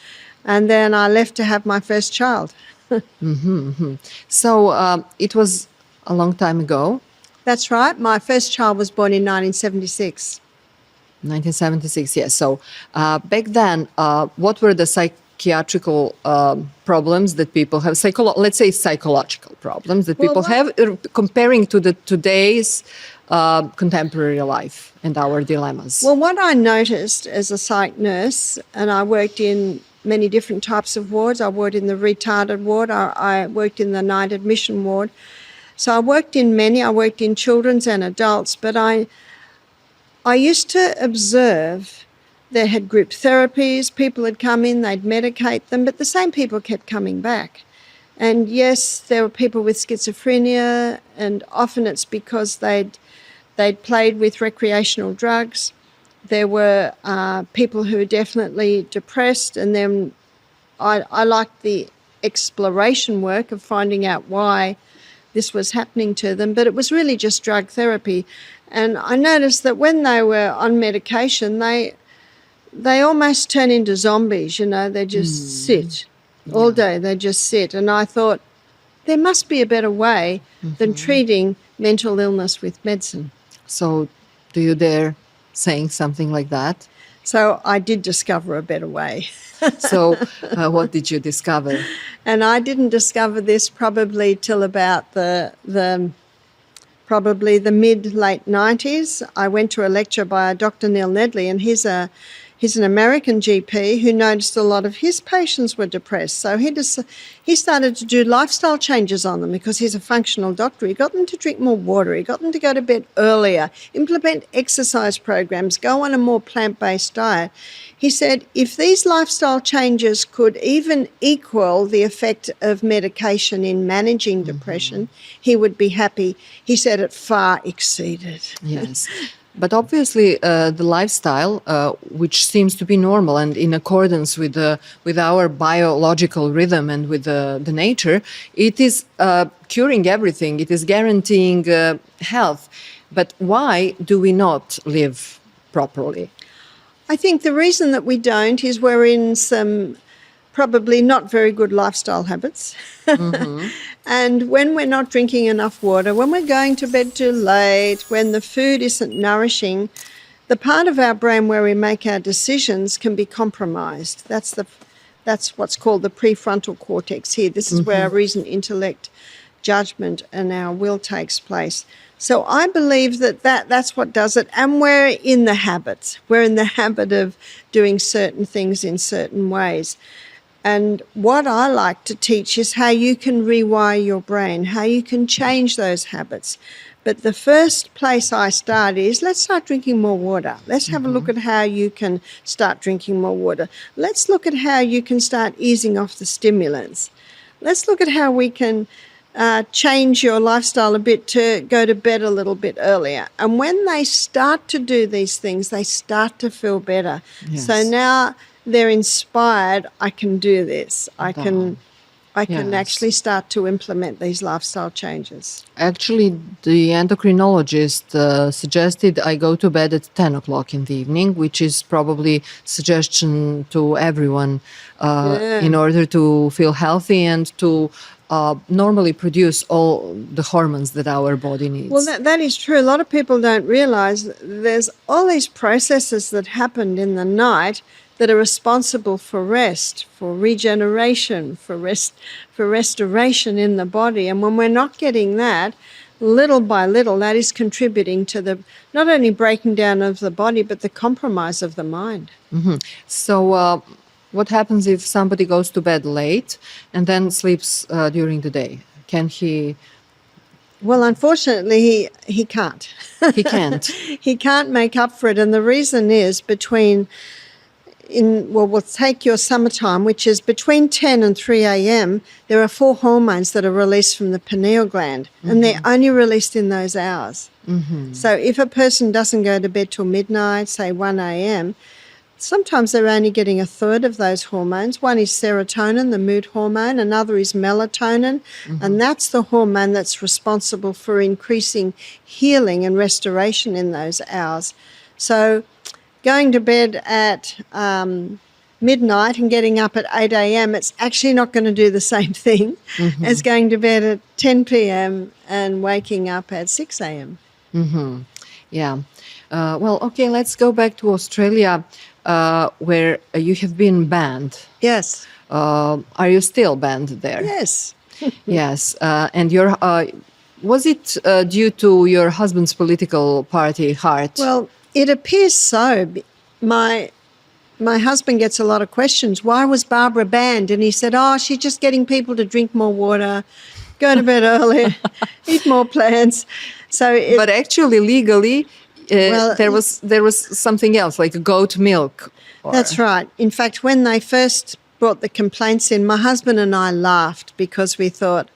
and then I left to have my first child. So it was a long time ago. That's right. My first child was born in 1976. 1976, yes. So back then, what were the psychiatrical problems that people have? Let's say psychological problems that people have, comparing to today's contemporary life and our dilemmas. Well, what I noticed as a psych nurse, and I worked in many different types of wards. I worked in the retarded ward. I worked in the night admission ward. So I worked in many. I worked in children's and adults, but I used to observe they had group therapies, people had come in, they'd medicate them, but the same people kept coming back. And yes, there were people with schizophrenia, and often it's because they'd played with recreational drugs. There were people who were definitely depressed, and then I liked the exploration work of finding out why this was happening to them, but it was really just drug therapy. And I noticed that when they were on medication, they almost turn into zombies, they just sit all day, they just sit. And I thought, there must be a better way than treating mental illness with medicine. So do you dare saying something like that? So I did discover a better way. So what did you discover? And I didn't discover this probably till about the mid-late 90s. I went to a lecture by Dr. Neil Nedley, and he's a He's an American GP who noticed a lot of his patients were depressed. So he started to do lifestyle changes on them because he's a functional doctor. He got them to drink more water. He got them to go to bed earlier, implement exercise programs, go on a more plant-based diet. He said if these lifestyle changes could even equal the effect of medication in managing depression, he would be happy. He said it far exceeded. Yes. But obviously, the lifestyle, which seems to be normal and in accordance with our biological rhythm and with the nature, it is curing everything. It is guaranteeing health. But why do we not live properly? I think the reason that we don't is we're in some probably not very good lifestyle habits. And when we're not drinking enough water, when we're going to bed too late, when the food isn't nourishing, the part of our brain where we make our decisions can be compromised. That's what's called the prefrontal cortex here. This is where our reason, intellect, judgment, and our will takes place. So I believe that's what does it. And we're in the habits. We're in the habit of doing certain things in certain ways. And what I like to teach is how you can rewire your brain, how you can change those habits. But the first place I start is let's start drinking more water. Let's have a look at how you can start drinking more water. Let's look at how you can start easing off the stimulants. Let's look at how we can change your lifestyle a bit to go to bed a little bit earlier. And when they start to do these things, they start to feel better. Yes. So now they're inspired, I can do this. I can actually start to implement these lifestyle changes. Actually, the endocrinologist suggested I go to bed at 10 o'clock in the evening, which is probably suggestion to everyone in order to feel healthy and to normally produce all the hormones that our body needs. Well, that is true. A lot of people don't realize there's all these processes that happened in the night that are responsible for rest, for regeneration, for restoration in the body. And when we're not getting that, little by little, that is contributing to the not only breaking down of the body, but the compromise of the mind. So what happens if somebody goes to bed late and then sleeps during the day? Can he? Well, unfortunately, he can't. He can't. He can't make up for it. And the reason is we'll take your summertime, which is between 10 and 3 a.m., there are 4 hormones that are released from the pineal gland, and they're only released in those hours. So if a person doesn't go to bed till midnight, say 1 a.m., sometimes they're only getting a third of those hormones. One is serotonin, the mood hormone. Another is melatonin, and that's the hormone that's responsible for increasing healing and restoration in those hours. So going to bed at midnight and getting up at 8 a.m., it's actually not going to do the same thing as going to bed at 10 p.m. and waking up at 6 a.m. Yeah. Well, okay, let's go back to Australia, where you have been banned. Yes. Are you still banned there? Yes. Yes. And was it due to your husband's political party, Heart? Well, it appears so. My husband gets a lot of questions. Why was Barbara banned? And he said, she's just getting people to drink more water, go to bed earlier, eat more plants. But actually, legally, there was something else, like goat milk. That's right. In fact, when they first brought the complaints in, my husband and I laughed because we thought,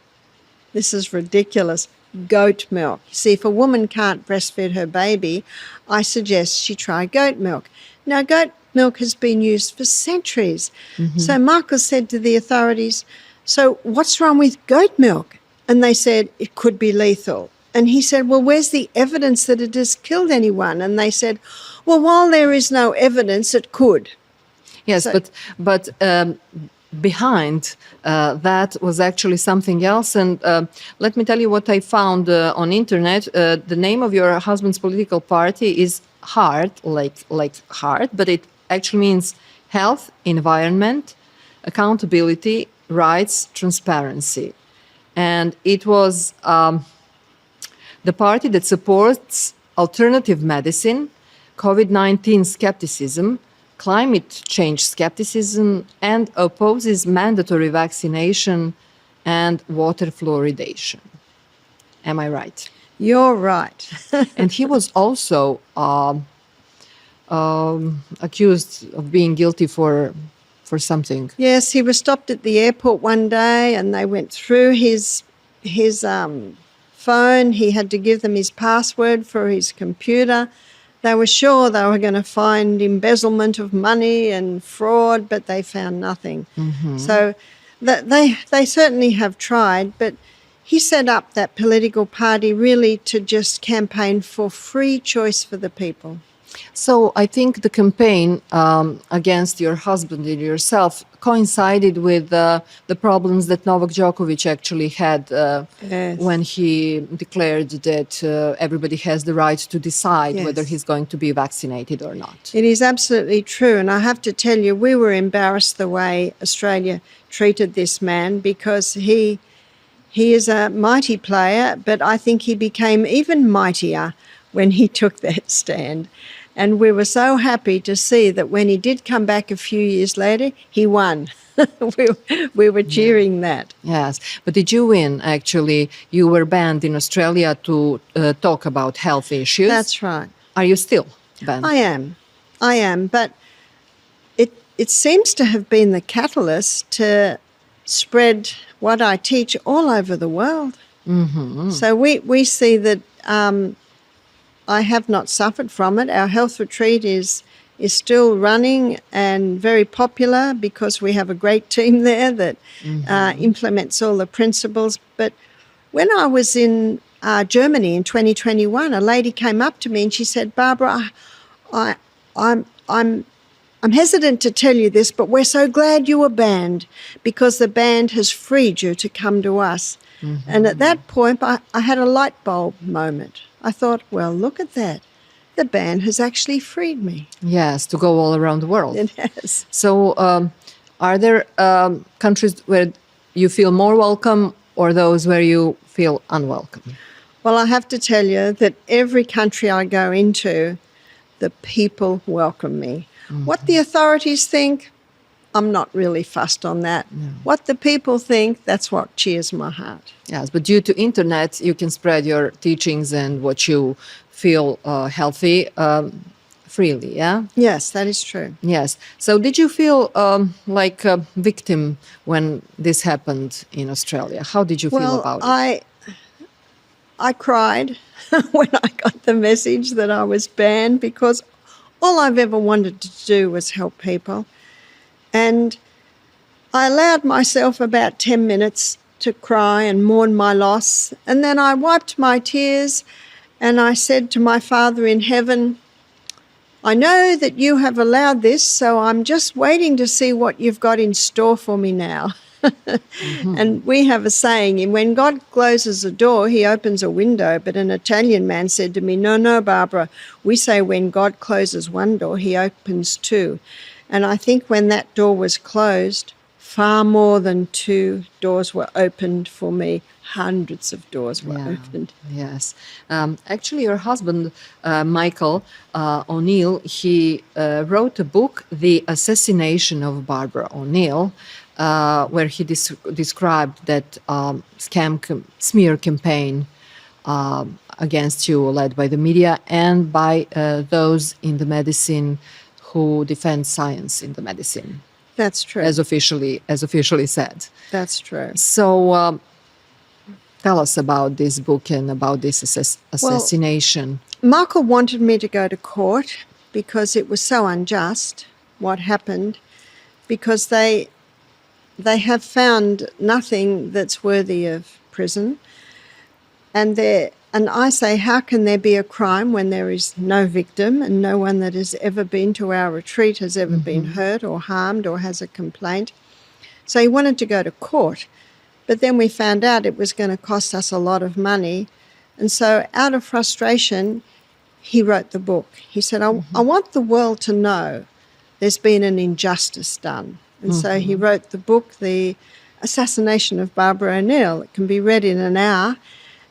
this is ridiculous. Goat milk. See, if a woman can't breastfeed her baby, I suggest she try goat milk. Now, goat milk has been used for centuries. So Michael said to the authorities, so what's wrong with goat milk? And they said, it could be lethal. And he said, well, where's the evidence that it has killed anyone? And they said, well, while there is no evidence, it could. Yes, but behind that was actually something else. And let me tell you what I found on internet. The name of your husband's political party is HEART, like heart, but it actually means health, environment, accountability, rights, transparency. And it was the party that supports alternative medicine, COVID-19 skepticism, climate change skepticism and opposes mandatory vaccination and water fluoridation. Am I right? You're right. And he was also accused of being guilty for something. Yes, he was stopped at the airport one day and they went through his phone. He had to give them his password for his computer. They were sure they were going to find embezzlement of money and fraud, but they found nothing. So they certainly have tried, but he set up that political party really to just campaign for free choice for the people. So I think the campaign against your husband and yourself coincided with the problems that Novak Djokovic actually had Yes. when he declared that everybody has the right to decide Yes. whether he's going to be vaccinated or not. It is absolutely true. And I have to tell you, we were embarrassed the way Australia treated this man because he is a mighty player, but I think he became even mightier when he took that stand. And we were so happy to see that when he did come back a few years later, he won. we were cheering that. Yes, but did you win? Actually, you were banned in Australia to talk about health issues. That's right. Are you still banned? I am. But it seems to have been the catalyst to spread what I teach all over the world. So we see that I have not suffered from it. Our health retreat is still running and very popular because we have a great team there that implements all the principles. But when I was in Germany in 2021, a lady came up to me and she said, "Barbara, I'm hesitant to tell you this, but we're so glad you were banned because the band has freed you to come to us." And at that point, I had a light bulb moment. I thought, well, look at that. The band has actually freed me. Yes, to go all around the world. It has. So are there countries where you feel more welcome or those where you feel unwelcome? Well, I have to tell you that every country I go into, the people welcome me. What the authorities think, I'm not really fussed on that. What the people think, that's what cheers my heart. Yes, but due to internet, you can spread your teachings and what you feel healthy freely, yeah? Yes, that is true. Yes. So did you feel like a victim when this happened in Australia? How did you feel about it? I cried when I got the message that I was banned because all I've ever wanted to do was help people. And I allowed myself about 10 minutes to cry and mourn my loss. And then I wiped my tears and I said to my Father in heaven, "I know that you have allowed this, so I'm just waiting to see what you've got in store for me now." And we have a saying, when God closes a door, he opens a window. But an Italian man said to me, no, Barbara, we say when God closes one door, he opens two. And I think when that door was closed, far more than 2 doors were opened for me. Hundreds of doors were opened. Yes. Actually, your husband, Michael O'Neill, he wrote a book, The Assassination of Barbara O'Neill, where he described that smear campaign against you led by the media and by those in the medicine who defend science in the medicine. That's true. As officially said. That's true. So tell us about this book and about this assassination. Michael wanted me to go to court because it was so unjust what happened, because they have found nothing that's worthy of prison. And I say, how can there be a crime when there is no victim and no one that has ever been to our retreat has ever been hurt or harmed or has a complaint? So he wanted to go to court. But then we found out it was going to cost us a lot of money. And so out of frustration, he wrote the book. He said, I want the world to know there's been an injustice done. And so he wrote the book, The Assassination of Barbara O'Neill. It can be read in an hour.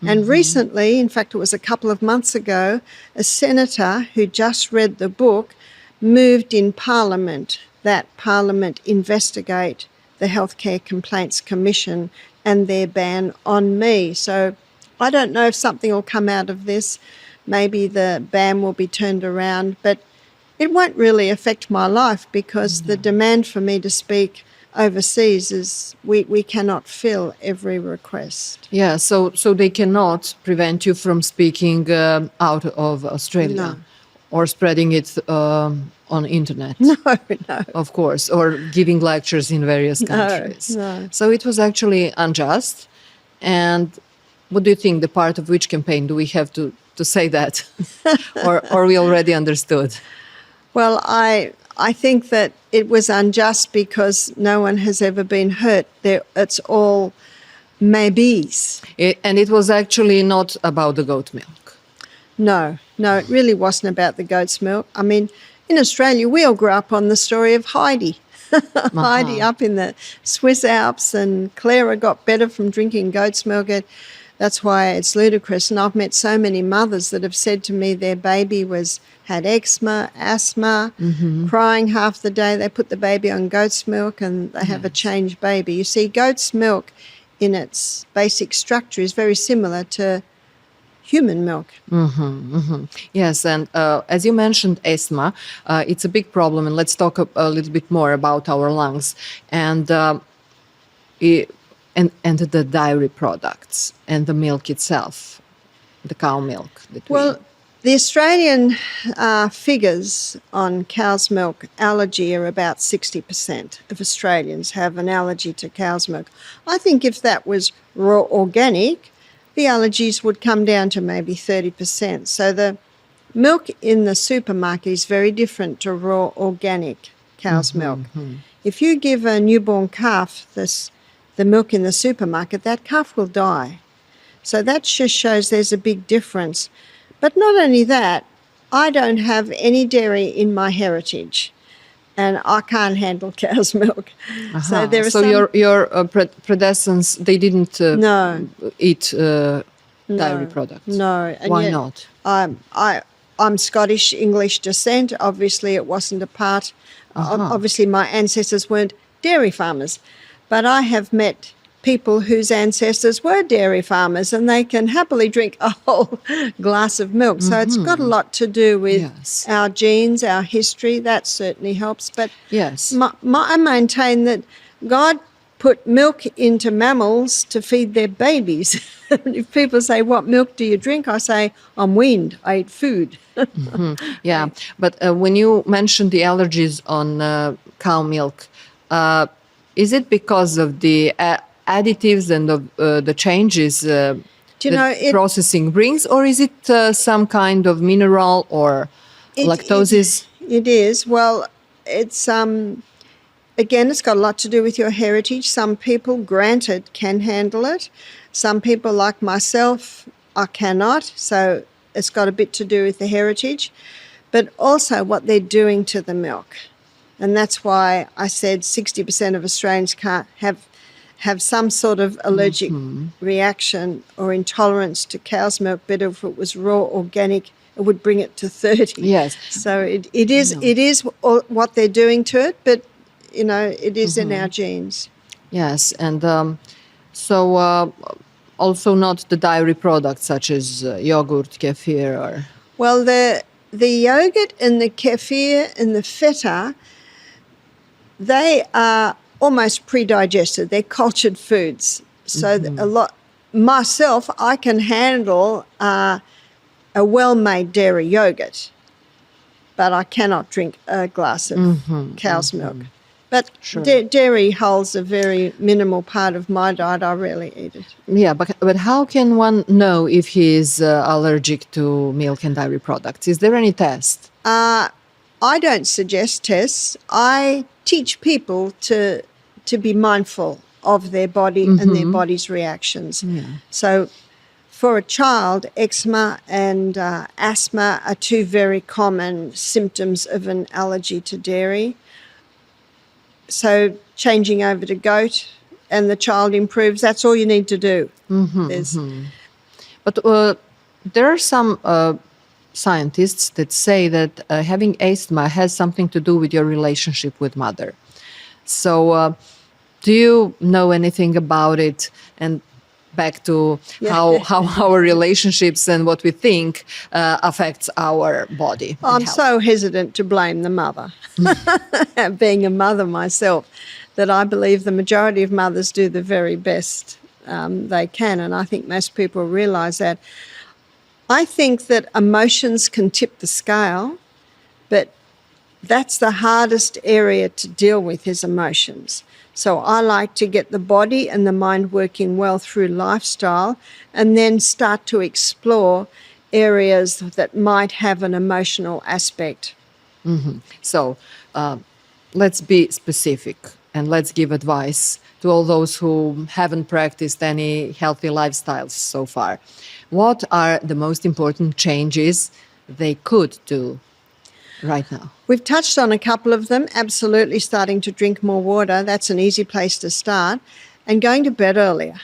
And recently, in fact, it was a couple of months ago, a senator who just read the book moved in Parliament, that Parliament investigate the Healthcare Complaints Commission and their ban on me. So I don't know if something will come out of this. Maybe the ban will be turned around, but it won't really affect my life because the demand for me to speak overseas is we cannot fill every request. Yeah, so they cannot prevent you from speaking out of Australia No. or spreading it on internet. No. Of course, or giving lectures in various countries. no. So it was actually unjust. And what do you think, the part of which campaign do we have to say that? or we already understood? Well, I think that it was unjust because no one has ever been hurt. It's all maybes. And it was actually not about the goat milk. No, it really wasn't about the goat's milk. I mean, in Australia, we all grew up on the story of Heidi. Heidi up in the Swiss Alps, and Clara got better from drinking goat's milk. That's why it's ludicrous. And I've met so many mothers that have said to me their baby had eczema, asthma, crying half the day. They put the baby on goat's milk and they have a changed baby. You see, goat's milk in its basic structure is very similar to human milk. Yes, and as you mentioned, asthma, it's a big problem. And let's talk a little bit more about our lungs and the dairy products and the milk itself, the cow milk. Well, the Australian figures on cow's milk allergy are about 60% of Australians have an allergy to cow's milk. I think if that was raw organic, the allergies would come down to maybe 30%. So the milk in the supermarket is very different to raw organic cow's milk. If you give a newborn calf the milk in the supermarket, that calf will die. So that just shows there's a big difference. But not only that, I don't have any dairy in my heritage, and I can't handle cow's milk. So there are your predecessors, they didn't No. eat dairy products. No. And Why yet not? I'm Scottish English descent. Obviously, it wasn't a part. Obviously, my ancestors weren't dairy farmers, but I have met people whose ancestors were dairy farmers, and they can happily drink a whole glass of milk. So it's got a lot to do with our genes, our history. That certainly helps. But I maintain that God put milk into mammals to feed their babies. If people say, what milk do you drink? I say, I'm weaned. I eat food. Yeah, but when you mentioned the allergies on cow milk, is it because of the additives and of the changes processing brings, or is it some kind of mineral or lactose? It is. Well, it's again, it's got a lot to do with your heritage. Some people, granted, can handle it. Some people, like myself, I cannot. So it's got a bit to do with the heritage, but also what they're doing to the milk. And that's why I said 60% of Australians can't have some sort of allergic reaction or intolerance to cow's milk, but if it was raw organic, it would bring it to 30. Yes. So it is what they're doing to it, but it is in our genes. Yes, and so also not the dairy products such as yogurt, kefir, or... Well, the yogurt and the kefir and the feta, they are almost pre-digested. They're cultured foods. So myself, I can handle a well-made dairy yogurt, but I cannot drink a glass of cow's milk. But dairy holds a very minimal part of my diet. I rarely eat it. Yeah, but how can one know if he is allergic to milk and dairy products? Is there any test? I don't suggest tests. I teach people to be mindful of their body and their body's reactions. Yeah. So for a child, eczema and asthma are two very common symptoms of an allergy to dairy. So changing over to goat and the child improves, that's all you need to do. But there are some scientists that say that having asthma has something to do with your relationship with mother. So do you know anything about it? And back to how our relationships and what we think affects our body. I'm so hesitant to blame the mother, being a mother myself, that I believe the majority of mothers do the very best they can, and I think most people realise that. I think that emotions can tip the scale, but that's the hardest area to deal with is emotions. So I like to get the body and the mind working well through lifestyle and then start to explore areas that might have an emotional aspect. Mm-hmm. So let's be specific and let's give advice to all those who haven't practiced any healthy lifestyles so far. What are the most important changes they could do right now? We've touched on a couple of them. Absolutely starting to drink more water. That's an easy place to start. And going to bed earlier.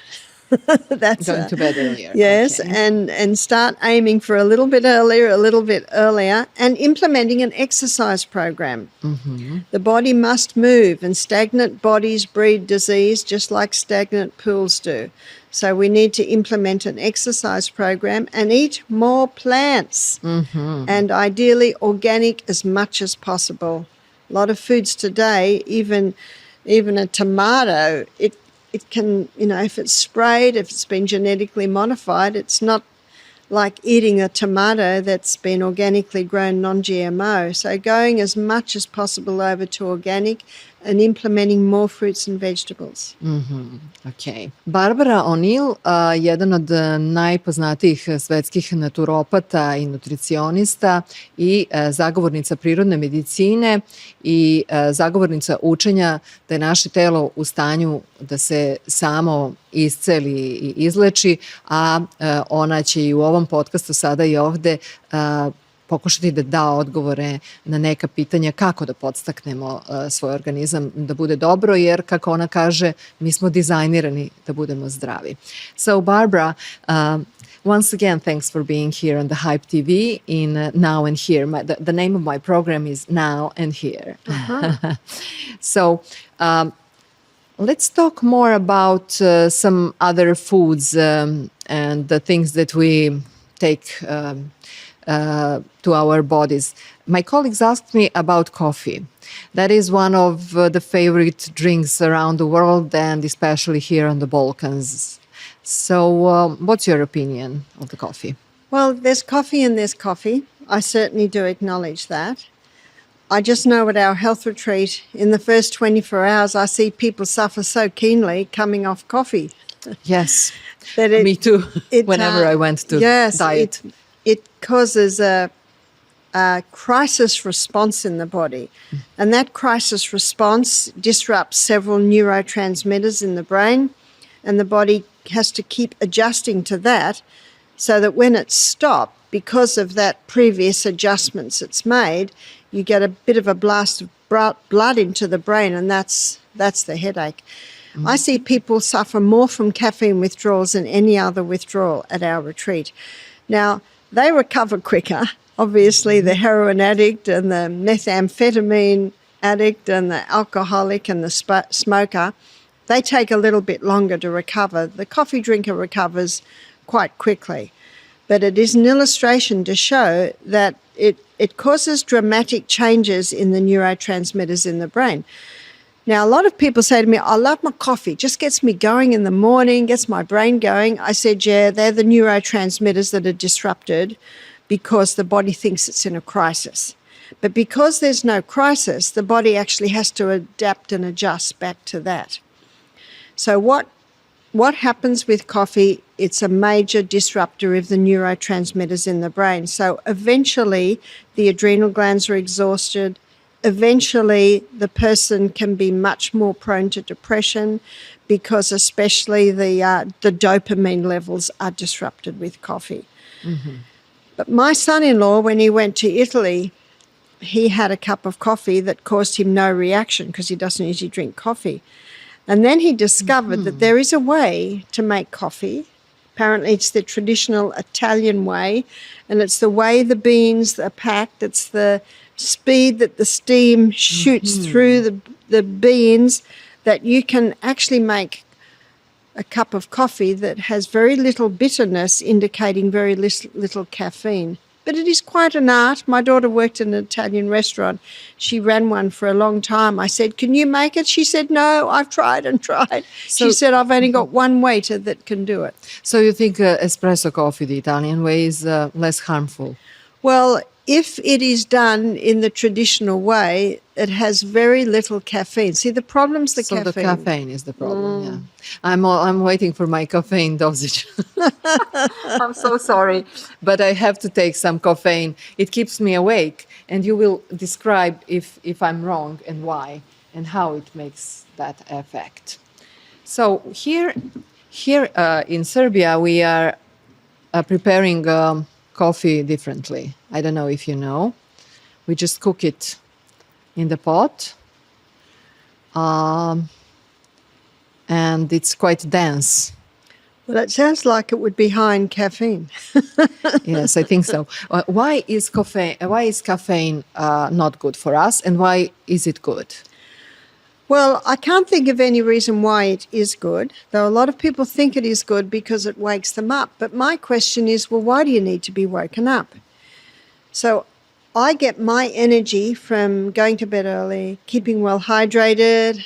That's going to bed earlier. Yes, okay. and start aiming for a little bit earlier, and implementing an exercise program. Mm-hmm. The body must move, and stagnant bodies breed disease just like stagnant pools do. So we need to implement an exercise program and eat more plants, and ideally organic as much as possible. A lot of foods today, even a tomato, it can, if it's sprayed, if it's been genetically modified, it's not like eating a tomato that's been organically grown non-GMO. So going as much as possible over to organic and implementing more fruits and vegetables. Okay. Barbara O'Neill, jedan od najpoznatijih svetskih naturopata i nutricionista i zagovornica prirodne medicine i zagovornica učenja da je naše telo u stanju da se samo isceli i izleči, a ona će i u ovom podcastu sada i ovde pokušati da da odgovore na neka pitanja kako da podstaknemo svoj organizam da bude dobro, jer kako ona kaže, mi smo dizajnirani da budemo zdravi. So Barbara, once again, thanks for being here on the Hype TV in Now and Here. The name of my program is Now and Here. So let's talk more about some other foods and the things that we take to our bodies. My colleagues asked me about coffee. That is one of the favorite drinks around the world and especially here on the Balkans. So what's your opinion of the coffee? Well, there's coffee and there's coffee. I certainly do acknowledge that. I just know at our health retreat, in the first 24 hours, I see people suffer so keenly coming off coffee. Yes, that me too, whenever I went to diet. It causes a crisis response in the body. And that crisis response disrupts several neurotransmitters in the brain, and the body has to keep adjusting to that so that when it's stopped, because of that previous adjustments it's made, you get a bit of a blast of blood into the brain, and that's the headache. I see people suffer more from caffeine withdrawals than any other withdrawal at our retreat. Now, they recover quicker. Obviously, the heroin addict and the methamphetamine addict and the alcoholic and the smoker, they take a little bit longer to recover. The coffee drinker recovers quite quickly. But it is an illustration to show that it causes dramatic changes in the neurotransmitters in the brain. Now, a lot of people say to me, I love my coffee, just gets me going in the morning, gets my brain going. I said, yeah, they're the neurotransmitters that are disrupted because the body thinks it's in a crisis. But because there's no crisis, the body actually has to adapt and adjust back to that. So what happens with coffee? It's a major disruptor of the neurotransmitters in the brain. So eventually the adrenal glands are exhausted. Eventually the person can be much more prone to depression because especially the dopamine levels are disrupted with coffee. But my son-in-law, when he went to Italy, he had a cup of coffee that caused him no reaction because he doesn't usually drink coffee. And then he discovered that there is a way to make coffee Apparently it's the traditional Italian way, and it's the way the beans are packed. It's the speed that the steam shoots through the beans that you can actually make a cup of coffee that has very little bitterness, indicating very little caffeine. But it is quite an art. My daughter worked in an Italian restaurant. She ran one for a long time. I said, "Can you make it?" She said, "No, I've tried and tried." She said, "I've only got one waiter that can do it." So you think espresso coffee, the Italian way, is less harmful? Well, if it is done in the traditional way, it has very little caffeine. See, the problem's the caffeine. So the caffeine is the problem, yeah. I'm waiting for my caffeine dosage. I'm so sorry, but I have to take some caffeine. It keeps me awake, and you will describe if I'm wrong and why and how it makes that effect. So here in Serbia, we are preparing coffee differently. I don't know if you know. We just cook it in the pot. And it's quite dense. Well, it sounds like it would be high in caffeine. Yes, I think so. Why is caffeine not good for us, and why is it good? Well, I can't think of any reason why it is good, though a lot of people think it is good because it wakes them up. But my question is, well, why do you need to be woken up? So I get my energy from going to bed early, keeping well hydrated.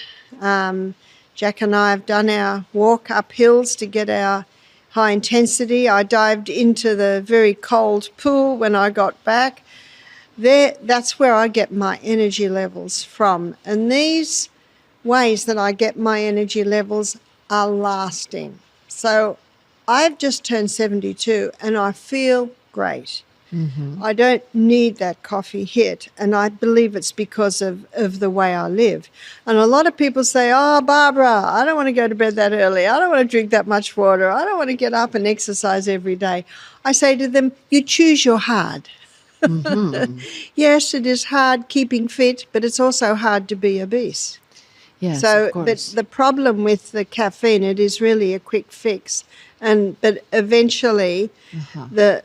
Jack and I have done our walk up hills to get our high intensity. I dived into the very cold pool when I got back. That's where I get my energy levels from. And these ways that I get my energy levels are lasting. So I've just turned 72 and I feel great. I don't need that coffee hit, and I believe it's because of the way I live. And a lot of people say, "Oh, Barbara, I don't want to go to bed that early. I don't want to drink that much water. I don't want to get up and exercise every day." I say to them, you choose your hard. Yes, it is hard keeping fit, but it's also hard to be obese. Yes, So, of course. but the problem with the caffeine, it is really a quick fix. But eventually, the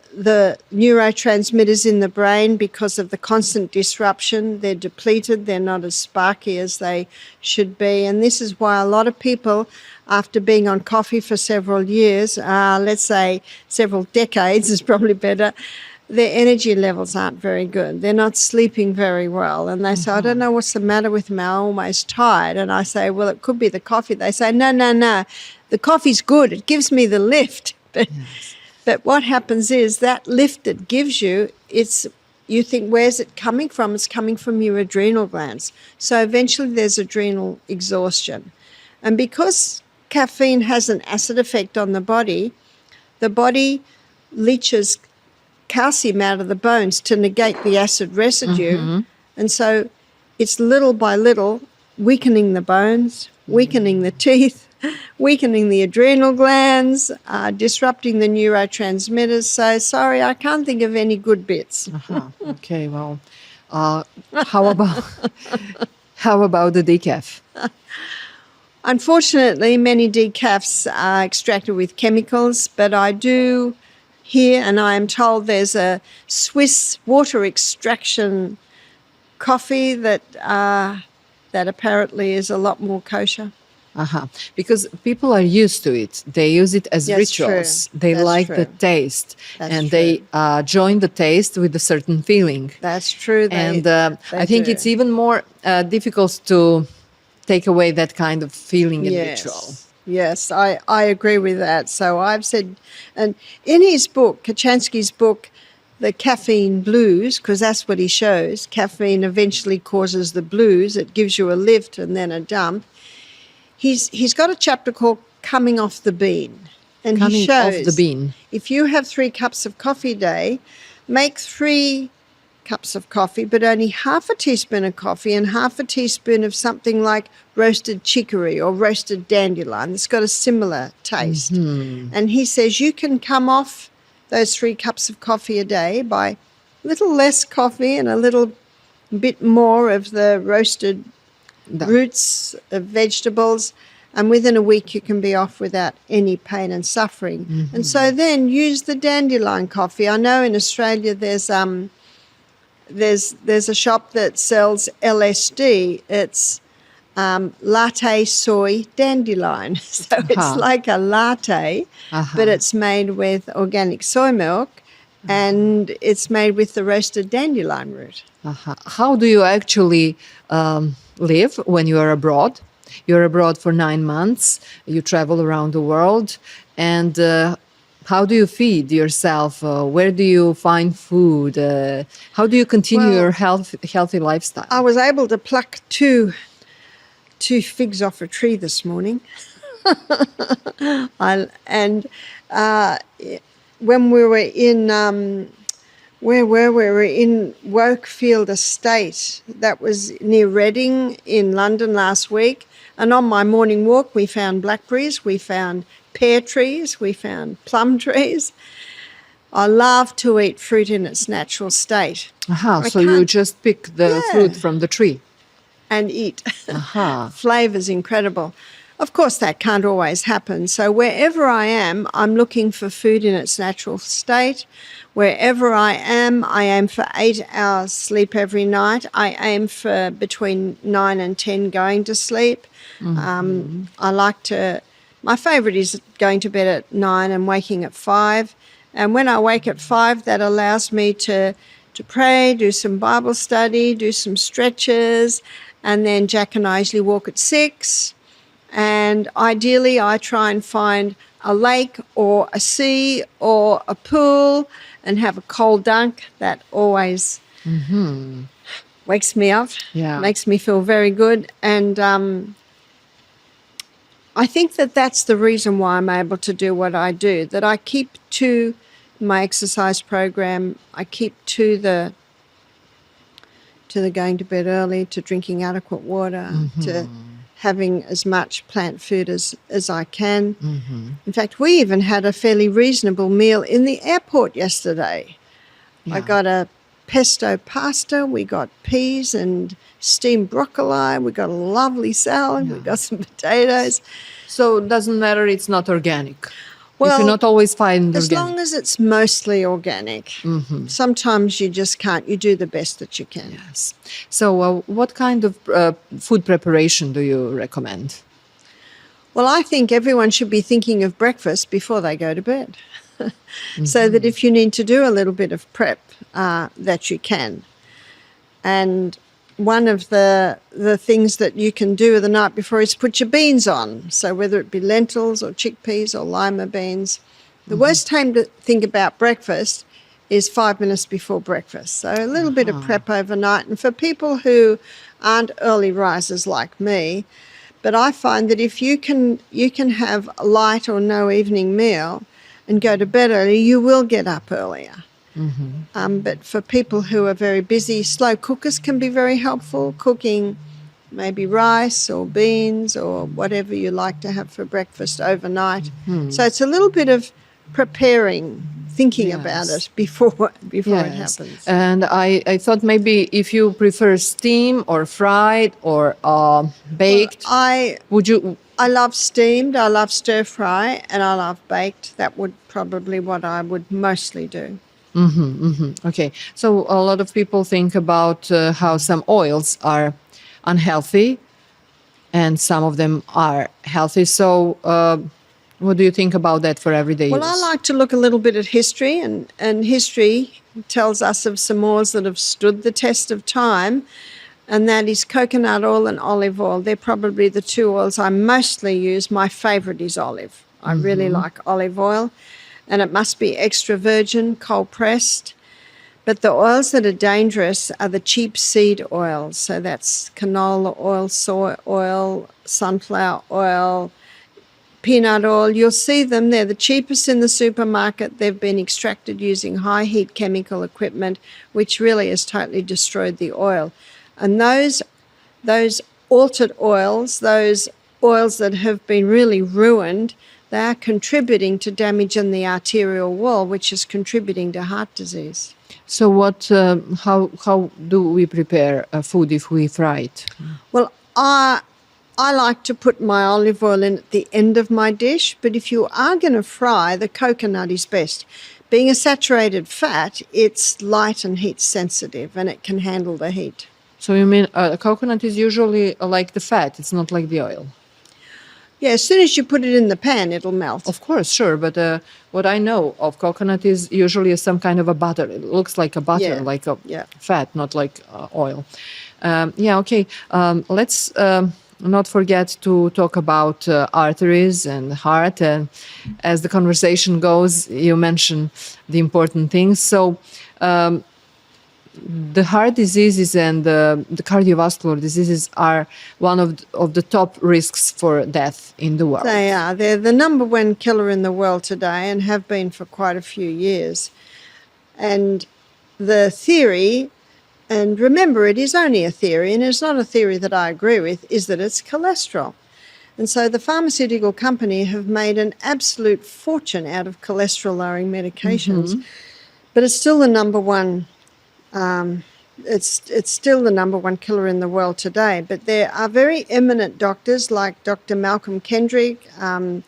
neurotransmitters in the brain, because of the constant disruption, they're depleted. They're not as sparky as they should be. And this is why a lot of people, after being on coffee for several years, let's say several decades is probably better, their energy levels aren't very good. They're not sleeping very well. And they say, "I don't know what's the matter with me. I'm almost tired." And I say, "Well, it could be the coffee." They say, No. The coffee's good. It gives me the lift. But what happens is that lift it gives you, you think, where's it coming from? It's coming from your adrenal glands. So eventually there's adrenal exhaustion. And because caffeine has an acid effect on the body leaches calcium out of the bones to negate the acid residue. And so it's little by little weakening the bones, weakening the teeth, weakening the adrenal glands, disrupting the neurotransmitters. So, sorry, I can't think of any good bits. Okay, well, how about the decaf? Unfortunately, many decafs are extracted with chemicals, but I do hear, and I am told there's a Swiss water extraction coffee that apparently is a lot more kosher. Because people are used to it. They use it as That's rituals. true. They That's like true. the taste. That's and true. they join the taste with a certain feeling. That's true. And they I think do. it's even more difficult to take away that kind of feeling and ritual. Yes, I agree with that. So I've said, and in his book, Kachansky's book, The Caffeine Blues, because that's what he shows, caffeine eventually causes the blues. It gives you a lift and then a dump. He's got a chapter called Coming Off the Bean. And he shows Off the bean. if you have 3 cups of coffee a day, make 3 cups of coffee, but only half a teaspoon of coffee and half a teaspoon of something like roasted chicory or roasted dandelion. It's got a similar taste. And he says you can come off those 3 cups of coffee a day by a little less coffee and a little bit more of the roasted roots of vegetables, and within a week you can be off without any pain and suffering. And so then use the dandelion coffee. I know in Australia there's a shop that sells LSD. It's latte soy dandelion. So it's like a latte, but it's made with organic soy milk, and it's made with the roasted dandelion root. How do you actually live when you are abroad? You're abroad for 9 months. You travel around the world. And how do you feed yourself? Where do you find food? How do you continue your healthy lifestyle? I was able to pluck two figs off a tree this morning. When we were in, where were we? We were in Wokefield Estate. That was near Reading in London last week. And on my morning walk, we found blackberries, we found pear trees, we found plum trees. I love to eat fruit in its natural state. So you just pick the fruit from the tree? And eat. Flavour's incredible. Of course, that can't always happen. So wherever I am, I'm looking for food in its natural state. Wherever I aim for 8 hours sleep every night. I aim for between 9 and 10 going to sleep. I like to, my favourite is going to bed at 9 and waking at 5. And when I wake at 5, that allows me to pray, do some Bible study, do some stretches, and then Jack and I usually walk at 6. And ideally, I try and find a lake or a sea or a pool and have a cold dunk. That always wakes me up, makes me feel very good. And I think that that's the reason why I'm able to do what I do, that I keep to my exercise program, I keep to the going to bed early, to drinking adequate water, to having as much plant food as I can. In fact, we even had a fairly reasonable meal in the airport yesterday. I got a pesto pasta, we got peas and steamed broccoli, we got a lovely salad, we got some potatoes. So it doesn't matter, it's not organic. Well, you cannot always find as organic. long as it's mostly organic. Sometimes you just can't. You do the best that you can. Yes. So what kind of food preparation do you recommend? Well, I think everyone should be thinking of breakfast before they go to bed. So that if you need to do a little bit of prep, that you can. And one of the things that you can do the night before is put your beans on. So whether it be lentils or chickpeas or lima beans. The worst time to think about breakfast is 5 minutes before breakfast. So a little bit of prep overnight. And for people who aren't early risers like me, but I find that if you can have a light or no evening meal and go to bed early, you will get up earlier. But for people who are very busy, slow cookers can be very helpful, cooking maybe rice or beans or whatever you like to have for breakfast overnight. So it's a little bit of preparing, thinking about it before it happens. And I thought maybe if you prefer steam or fried or baked, I love steamed, I love stir fry, and I love baked. That would probably what I would mostly do. Okay, so a lot of people think about how some oils are unhealthy and some of them are healthy. So what do you think about that for everyday use? Well, I like to look a little bit at history, and history tells us of some oils that have stood the test of time, and that is coconut oil and olive oil. They're probably the two oils I mostly use. My favourite is olive. I really like olive oil. And it must be extra virgin, cold pressed. But the oils that are dangerous are the cheap seed oils. So that's canola oil, soy oil, sunflower oil, peanut oil. You'll see them. They're the cheapest in the supermarket. They've been extracted using high heat chemical equipment, which really has totally destroyed the oil. And those altered oils, those oils that have been really ruined, they are contributing to damage in the arterial wall, which is contributing to heart disease. So how do we prepare food if we fry it? Well, I I like to put my olive oil in at the end of my dish, but if you are going to fry, the coconut is best. Being a saturated fat, it's light and heat sensitive, and it can handle the heat. So you mean coconut is usually like the fat, it's not like the oil? Yeah, as soon as you put it in the pan, it'll melt. Of course, sure, but what I know of coconut is usually some kind of a butter. It looks like a butter, Yeah, like a yeah. fat, not like oil. Okay. Let's not forget to talk about arteries and heart. And as the conversation goes, you mention the important things. So the heart diseases and the cardiovascular diseases are one of the top risks for death in the world. They are. They're the number one killer in the world today and have been for quite a few years. And the theory, and remember it is only a theory, and it's not a theory that I agree with, is that it's cholesterol. And so the pharmaceutical company have made an absolute fortune out of cholesterol-lowering medications. But it's still the number one it's still the number one killer in the world today. But there are very eminent doctors like Dr. Malcolm Kendrick. There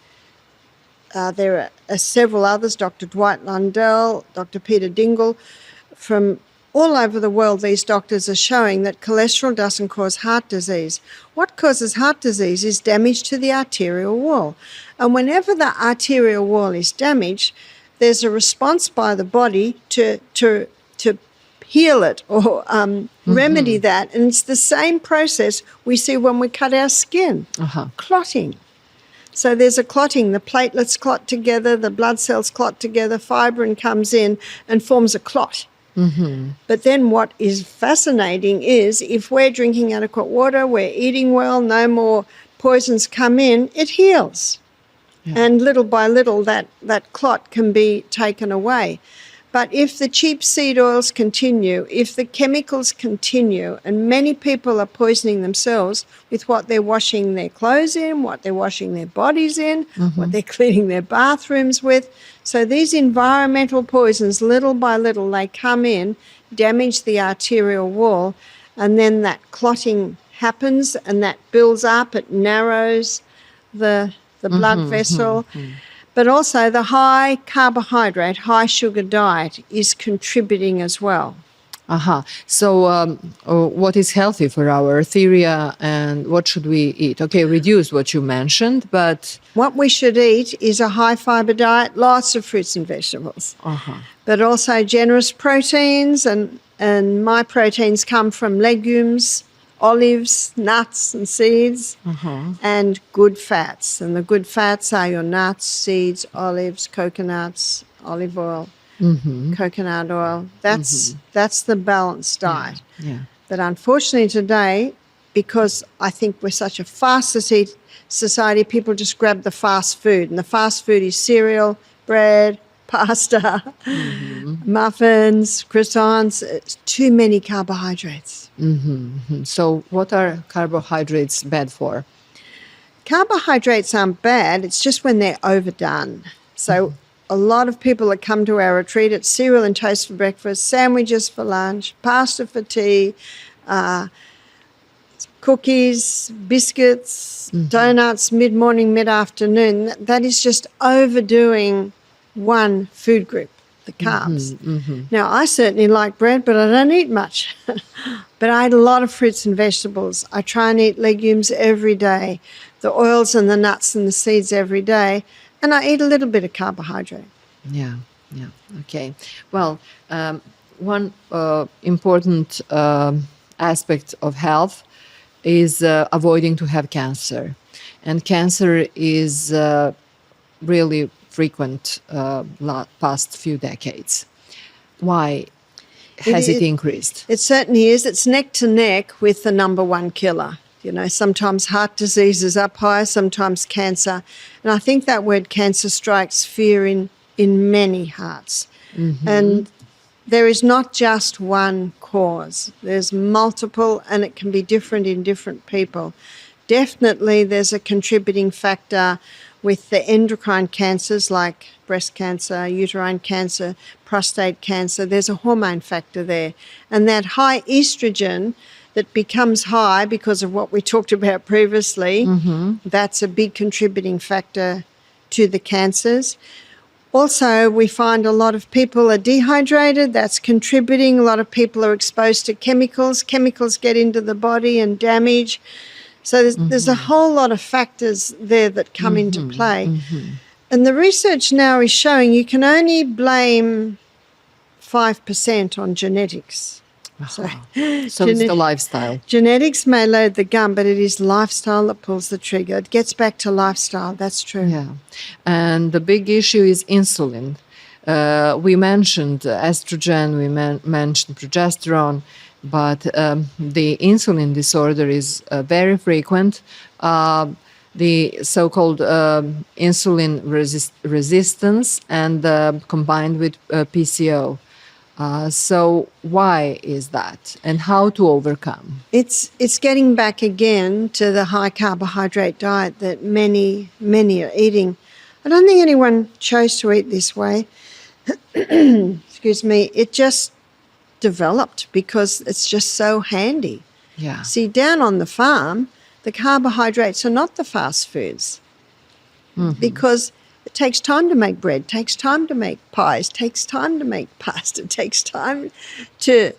are several others, Dr. Dwight Lundell, Dr. Peter Dingle. From all over the world, these doctors are showing that cholesterol doesn't cause heart disease. What causes heart disease is damage to the arterial wall. And whenever the arterial wall is damaged, there's a response by the body to heal it or remedy that. And it's the same process we see when we cut our skin, clotting. So there's a clotting. The platelets clot together, the blood cells clot together, fibrin comes in and forms a clot. But then what is fascinating is if we're drinking adequate water, we're eating well, no more poisons come in, it heals. And little by little that clot can be taken away. But if the cheap seed oils continue, if the chemicals continue, and many people are poisoning themselves with what they're washing their clothes in, what they're washing their bodies in, what they're cleaning their bathrooms with. So these environmental poisons, little by little, they come in, damage the arterial wall, and then that clotting happens and that builds up, it narrows the blood vessel. But also the high carbohydrate, high sugar diet is contributing as well. So what is healthy for our arteria and what should we eat? Okay, reduce what you mentioned, but... What we should eat is a high fiber diet, lots of fruits and vegetables. But also generous proteins, and my proteins come from legumes, olives, nuts and seeds, and good fats. And the good fats are your nuts, seeds, olives, coconuts, olive oil, coconut oil. That's the balanced diet. But unfortunately today, because I think we're such a fast society, people just grab the fast food. And the fast food is cereal, bread, pasta, muffins, croissants. It's too many carbohydrates. So what are carbohydrates bad for? Carbohydrates aren't bad. It's just when they're overdone. So a lot of people that come to our retreat, it's cereal and toast for breakfast, sandwiches for lunch, pasta for tea, cookies, biscuits, donuts, mid-morning, mid-afternoon. That is just overdoing one food group, the carbs. Now, I certainly like bread, but I don't eat much. But I eat a lot of fruits and vegetables. I try and eat legumes every day, the oils and the nuts and the seeds every day, and I eat a little bit of carbohydrate. Okay. Well, one important aspect of health is avoiding to have cancer. And cancer is really frequent past few decades. Why has it increased? It certainly is. It's neck to neck with the number one killer. You know, sometimes heart disease is up high, sometimes cancer. And I think that word cancer strikes fear in many hearts. And there is not just one cause. There's multiple, and it can be different in different people. Definitely there's a contributing factor with the endocrine cancers like breast cancer, uterine cancer, prostate cancer. There's a hormone factor there. And that high estrogen that becomes high because of what we talked about previously. That's a big contributing factor to the cancers. Also, we find a lot of people are dehydrated. That's contributing. A lot of people are exposed to chemicals. Chemicals get into the body and damage. So there's a whole lot of factors there that come into play. And the research now is showing you can only blame 5% on genetics. So it's the lifestyle. Genetics may load the gun, but it is lifestyle that pulls the trigger. It gets back to lifestyle. That's true. Yeah. And the big issue is insulin. We mentioned estrogen, we mentioned progesterone, but the insulin disorder is very frequent. The so-called insulin resistance and combined with PCO. So why is that, and how to overcome? It's getting back again to the high carbohydrate diet that many are eating. I don't think anyone chose to eat this way. Excuse me. It just developed because it's just so handy. Yeah. See, down on the farm, the carbohydrates are not the fast foods because it takes time to make bread, takes time to make pies, takes time to make pasta, takes time to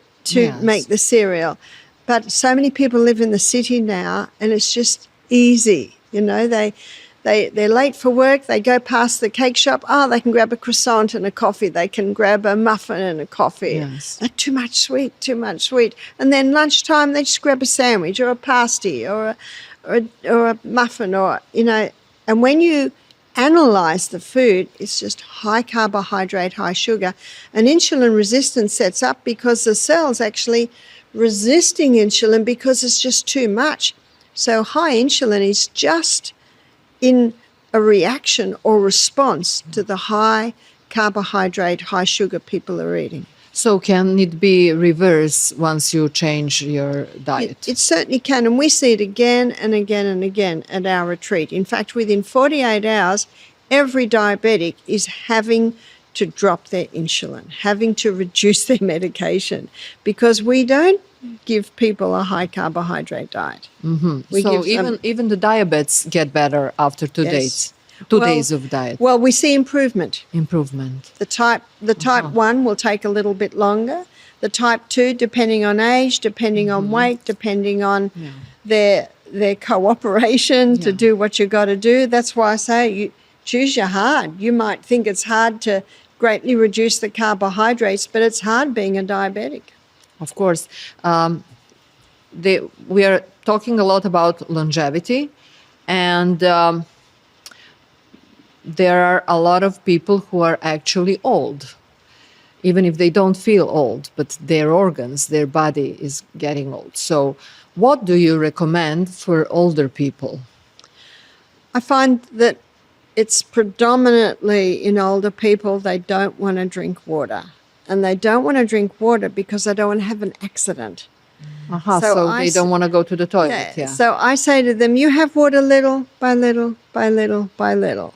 make the cereal. But so many people live in the city now, and it's just easy. You know, they're late for work, they go past the cake shop, they can grab a croissant and a coffee, they can grab a muffin and a coffee. Yes. Too much sweet. And then lunchtime, they just grab a sandwich or a pasty or a muffin or, you know. And when you analyze the food, it's just high carbohydrate, high sugar. And insulin resistance sets up because the cell's actually resisting insulin because it's just too much. So high insulin is just in a reaction or response to the high carbohydrate, high sugar people are eating. So can it be reversed once you change your diet? It certainly can, and we see it again and again and again at our retreat. In fact, within 48 hours, every diabetic is having to drop their insulin, having to reduce their medication, because we don't give people a high carbohydrate diet. So even the diabetes get better after 2 days. 2 days of diet. Well, we see improvement. Improvement. The type 1 will take a little bit longer. The type 2, depending on age, depending on weight, depending on their cooperation to do what you got to do. That's why I say you choose your hard. You might think it's hard to greatly reduce the carbohydrates, but it's hard being a diabetic. Of course. We are talking a lot about longevity, and there are a lot of people who are actually old, even if they don't feel old, but their organs, their body is getting old. So what do you recommend for older people? I find that it's predominantly in older people, they don't want to drink water. And they don't want to drink water because they don't want to have an accident. So they don't want to go to the toilet. Yeah. So I say to them, you have water little by little by little by little.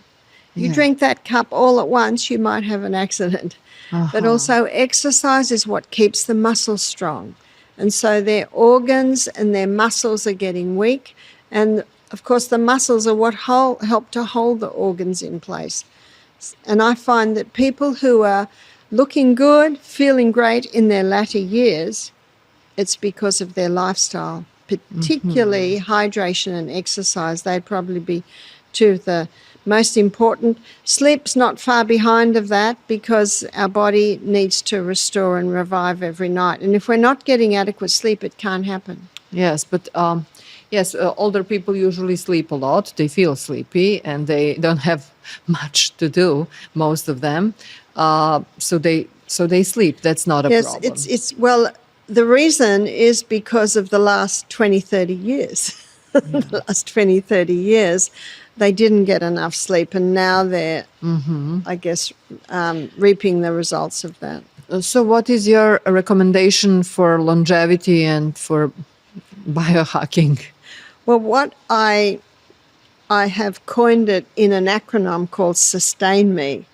You drink that cup all at once, you might have an accident. But also exercise is what keeps the muscles strong. And so their organs and their muscles are getting weak. And, of course, the muscles are what help to hold the organs in place. And I find that people who are looking good, feeling great in their latter years, it's because of their lifestyle, particularly hydration and exercise. They'd probably be two of the most important. Sleep's not far behind of that because our body needs to restore and revive every night. And if we're not getting adequate sleep, it can't happen. Yes, but older people usually sleep a lot. They feel sleepy and they don't have much to do, most of them. So they sleep. That's not a problem. Well, the reason is because of the last 20, 30 years. The last 20, 30 years, they didn't get enough sleep, and now they're, I guess, reaping the results of that. So what is your recommendation for longevity and for biohacking? Well, what I have coined it in an acronym called Sustain Me.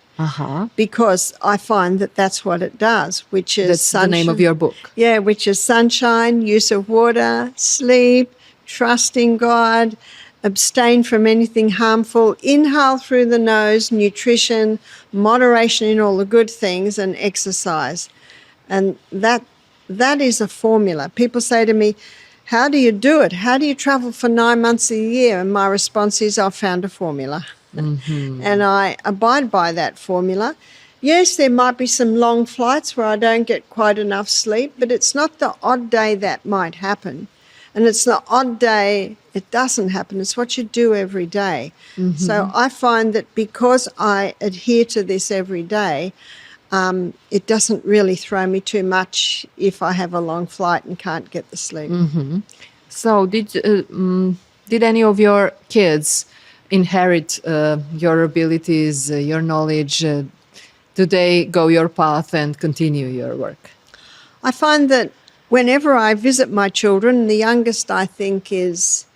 because I find that that's what it does, which is That's the name of your book. Yeah, which is sunshine, use of water, sleep, trust in God, abstain from anything harmful, inhale through the nose, nutrition, moderation in all the good things, and exercise. And that is a formula. People say to me, how do you do it? How do you travel for 9 months a year? And my response is, I've found a formula. And I abide by that formula. Yes, there might be some long flights where I don't get quite enough sleep, but it's not the odd day that might happen. And it's the odd day it doesn't happen. It's what you do every day. So I find that because I adhere to this every day, it doesn't really throw me too much if I have a long flight and can't get the sleep. So did any of your kids inherit your abilities, your knowledge? Do they go your path and continue your work? I find that whenever I visit my children, the youngest I think is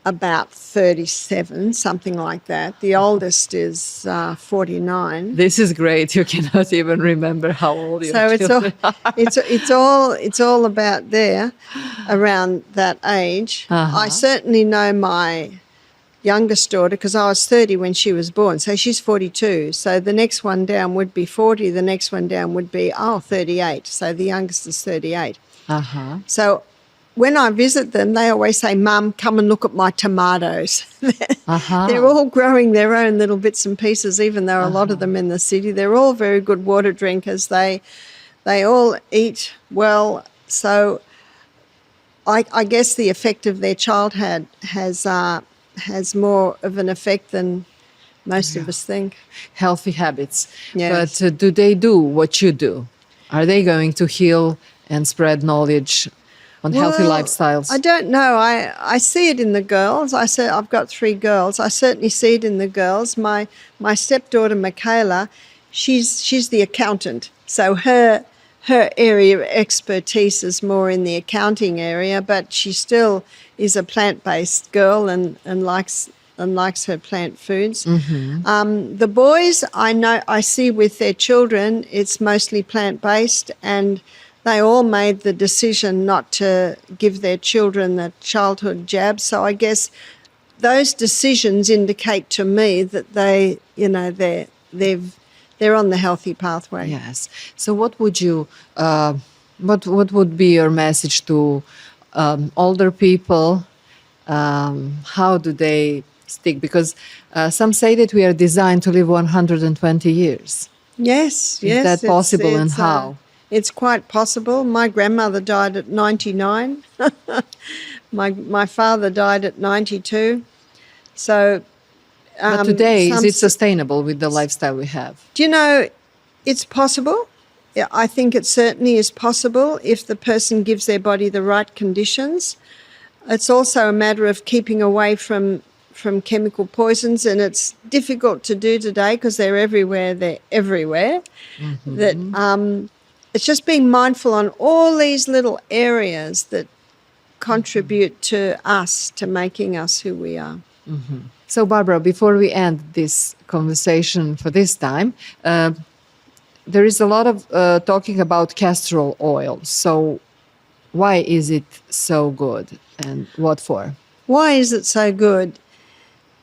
about 37, something like that. The oldest is 49. This is great. You cannot even remember how old your children are. It's all about there, around that age. I certainly know my youngest daughter because I was 30 when she was born, so she's 42. So the next one down would be 40. The next one down would be 38. So the youngest is 38. So when I visit them, they always say, Mum, come and look at my tomatoes. They're all growing their own little bits and pieces, even though a lot of them in the city. They're all very good water drinkers. They all eat well. So I guess the effect of their childhood has more of an effect than most of us think. Healthy habits. Yes. But do they do what you do? Are they going to heal and spread knowledge on healthy lifestyles? I don't know. I see it in the girls. I've got 3 girls. I certainly see it in the girls. My stepdaughter Michaela, she's the accountant. So her area of expertise is more in the accounting area, but she still is a plant-based girl and likes her plant foods. The boys, I see with their children, it's mostly plant-based, and they all made the decision not to give their children the childhood jab. So I guess those decisions indicate to me that they're on the healthy pathway. Yes. So what would you, what would be your message to older people? How do they stick? Because some say that we are designed to live 120 years. Yes. Is that possible, and how? It's quite possible. My grandmother died at 99. My father died at 92. So, but today, is it sustainable with the lifestyle we have? Do you know, it's possible. Yeah, I think it certainly is possible if the person gives their body the right conditions. It's also a matter of keeping away from chemical poisons, and it's difficult to do today because they're everywhere. It's just being mindful on all these little areas that contribute to us, to making us who we are. So, Barbara, before we end this conversation for this time, there is a lot of talking about castor oil. So why is it so good, and what for? Why is it so good?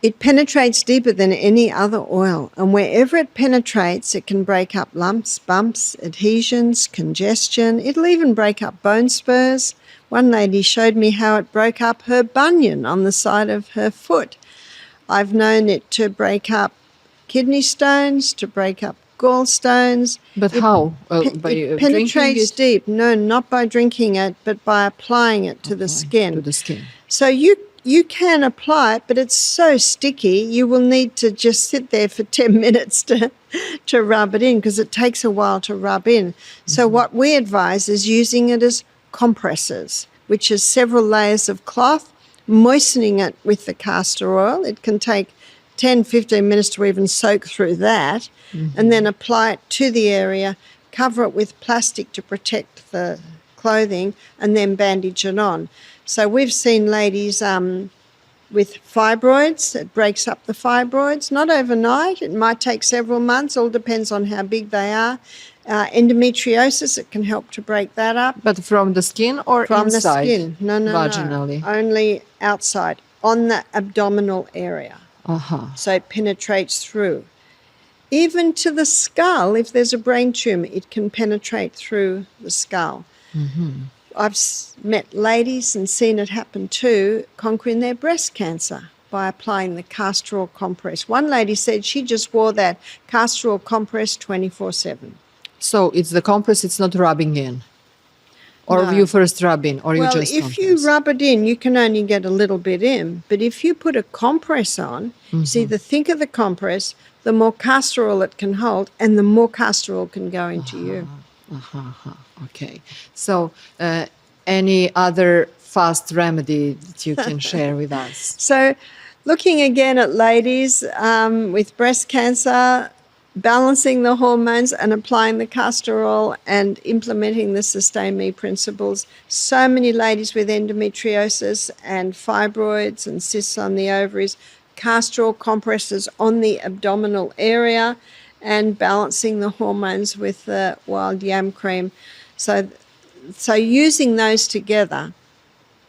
It penetrates deeper than any other oil, and wherever it penetrates, it can break up lumps, bumps, adhesions, congestion. It'll even break up bone spurs. One lady showed me how it broke up her bunion on the side of her foot. I've known it to break up kidney stones, to break up gallstones. But how? It penetrates deep. No, not by drinking it, but by applying it to the skin. To the skin. So you can apply it, but it's so sticky, you will need to just sit there for 10 minutes to rub it in, because it takes a while to rub in. So what we advise is using it as compresses, which is several layers of cloth, moistening it with the castor oil. It can take 10, 15 minutes to even soak through that, and then apply it to the area, cover it with plastic to protect the clothing, and then bandage it on. So we've seen ladies with fibroids. It breaks up the fibroids, not overnight. It might take several months. All depends on how big they are. Endometriosis, it can help to break that up. But from the skin or From inside? the skin. No, vaginally? no. Only outside, on the abdominal area. So it penetrates through. Even to the skull, if there's a brain tumor, it can penetrate through the skull. I've met ladies and seen it happen too, conquering their breast cancer by applying the castor oil compress. One lady said she just wore that castor oil compress 24/7. So it's the compress, it's not rubbing in? Or No. you first rub in, or you Well, just if you rub it in, you can only get a little bit in. But if you put a compress on, see, the thicker the compress, the more castor oil it can hold, and the more castor oil can go into you. Okay. So any other fast remedy that you can share with us? So looking again at ladies with breast cancer, balancing the hormones and applying the castor oil and implementing the Sustain Me principles. So many ladies with endometriosis and fibroids and cysts on the ovaries, castor oil compresses on the abdominal area and balancing the hormones with the wild yam cream. So using those together,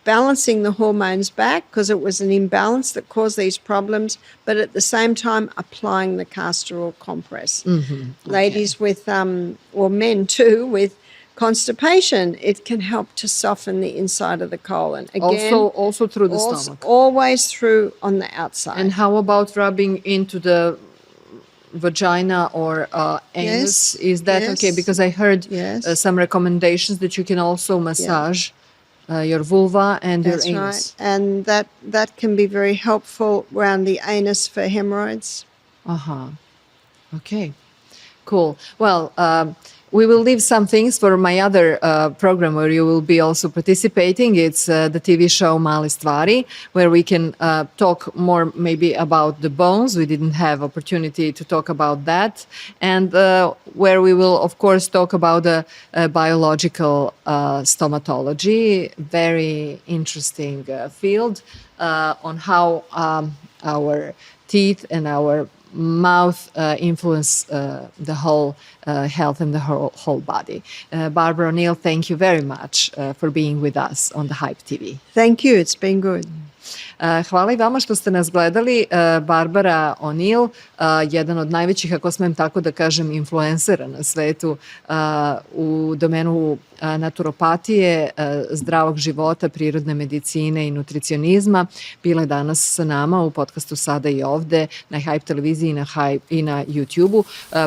balancing the hormones back because it was an imbalance that caused these problems, but at the same time applying the castor oil compress. Ladies with, or men too, with constipation, it can help to soften the inside of the colon. Again, also through the stomach. Always through on the outside. And how about rubbing into the vagina or anus? Yes, Is that yes, okay? Because I heard yes. some recommendations that you can also massage your vulva and That's your right. anus. And that can be very helpful around the anus for hemorrhoids. Okay, cool. Well, we will leave some things for my other program where you will be also participating. It's the TV show Male Stvari, where we can talk more maybe about the bones. We didn't have opportunity to talk about that. And where we will, of course, talk about the biological stomatology, very interesting field on how our teeth and our mouth influence the whole health and the whole body. Barbara O'Neill, thank you very much for being with us on the Hype TV. Thank you. It's been good. Hvala i vama što ste nas gledali. Barbara O'Neill, jedan od najvećih, ako smem tako da kažem, influencera na svetu u domenu naturopatije, zdravog života, prirodne medicine i nutricionizma, bila je danas sa nama u podcastu Sada i ovde na Hype televiziji i na YouTube-u.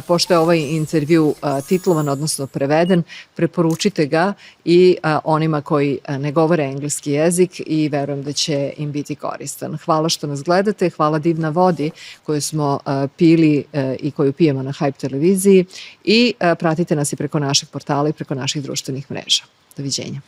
Pošto je ovaj intervju titlovan, odnosno preveden, preporučite ga i onima koji ne govore engleski jezik i verujem da će im biti koristan. Hvala što nas gledate, hvala divna vodi koju smo pili i koju pijemo na Hype televiziji i pratite nas i preko našeg portala i preko naših društvenih mreža. Doviđenja.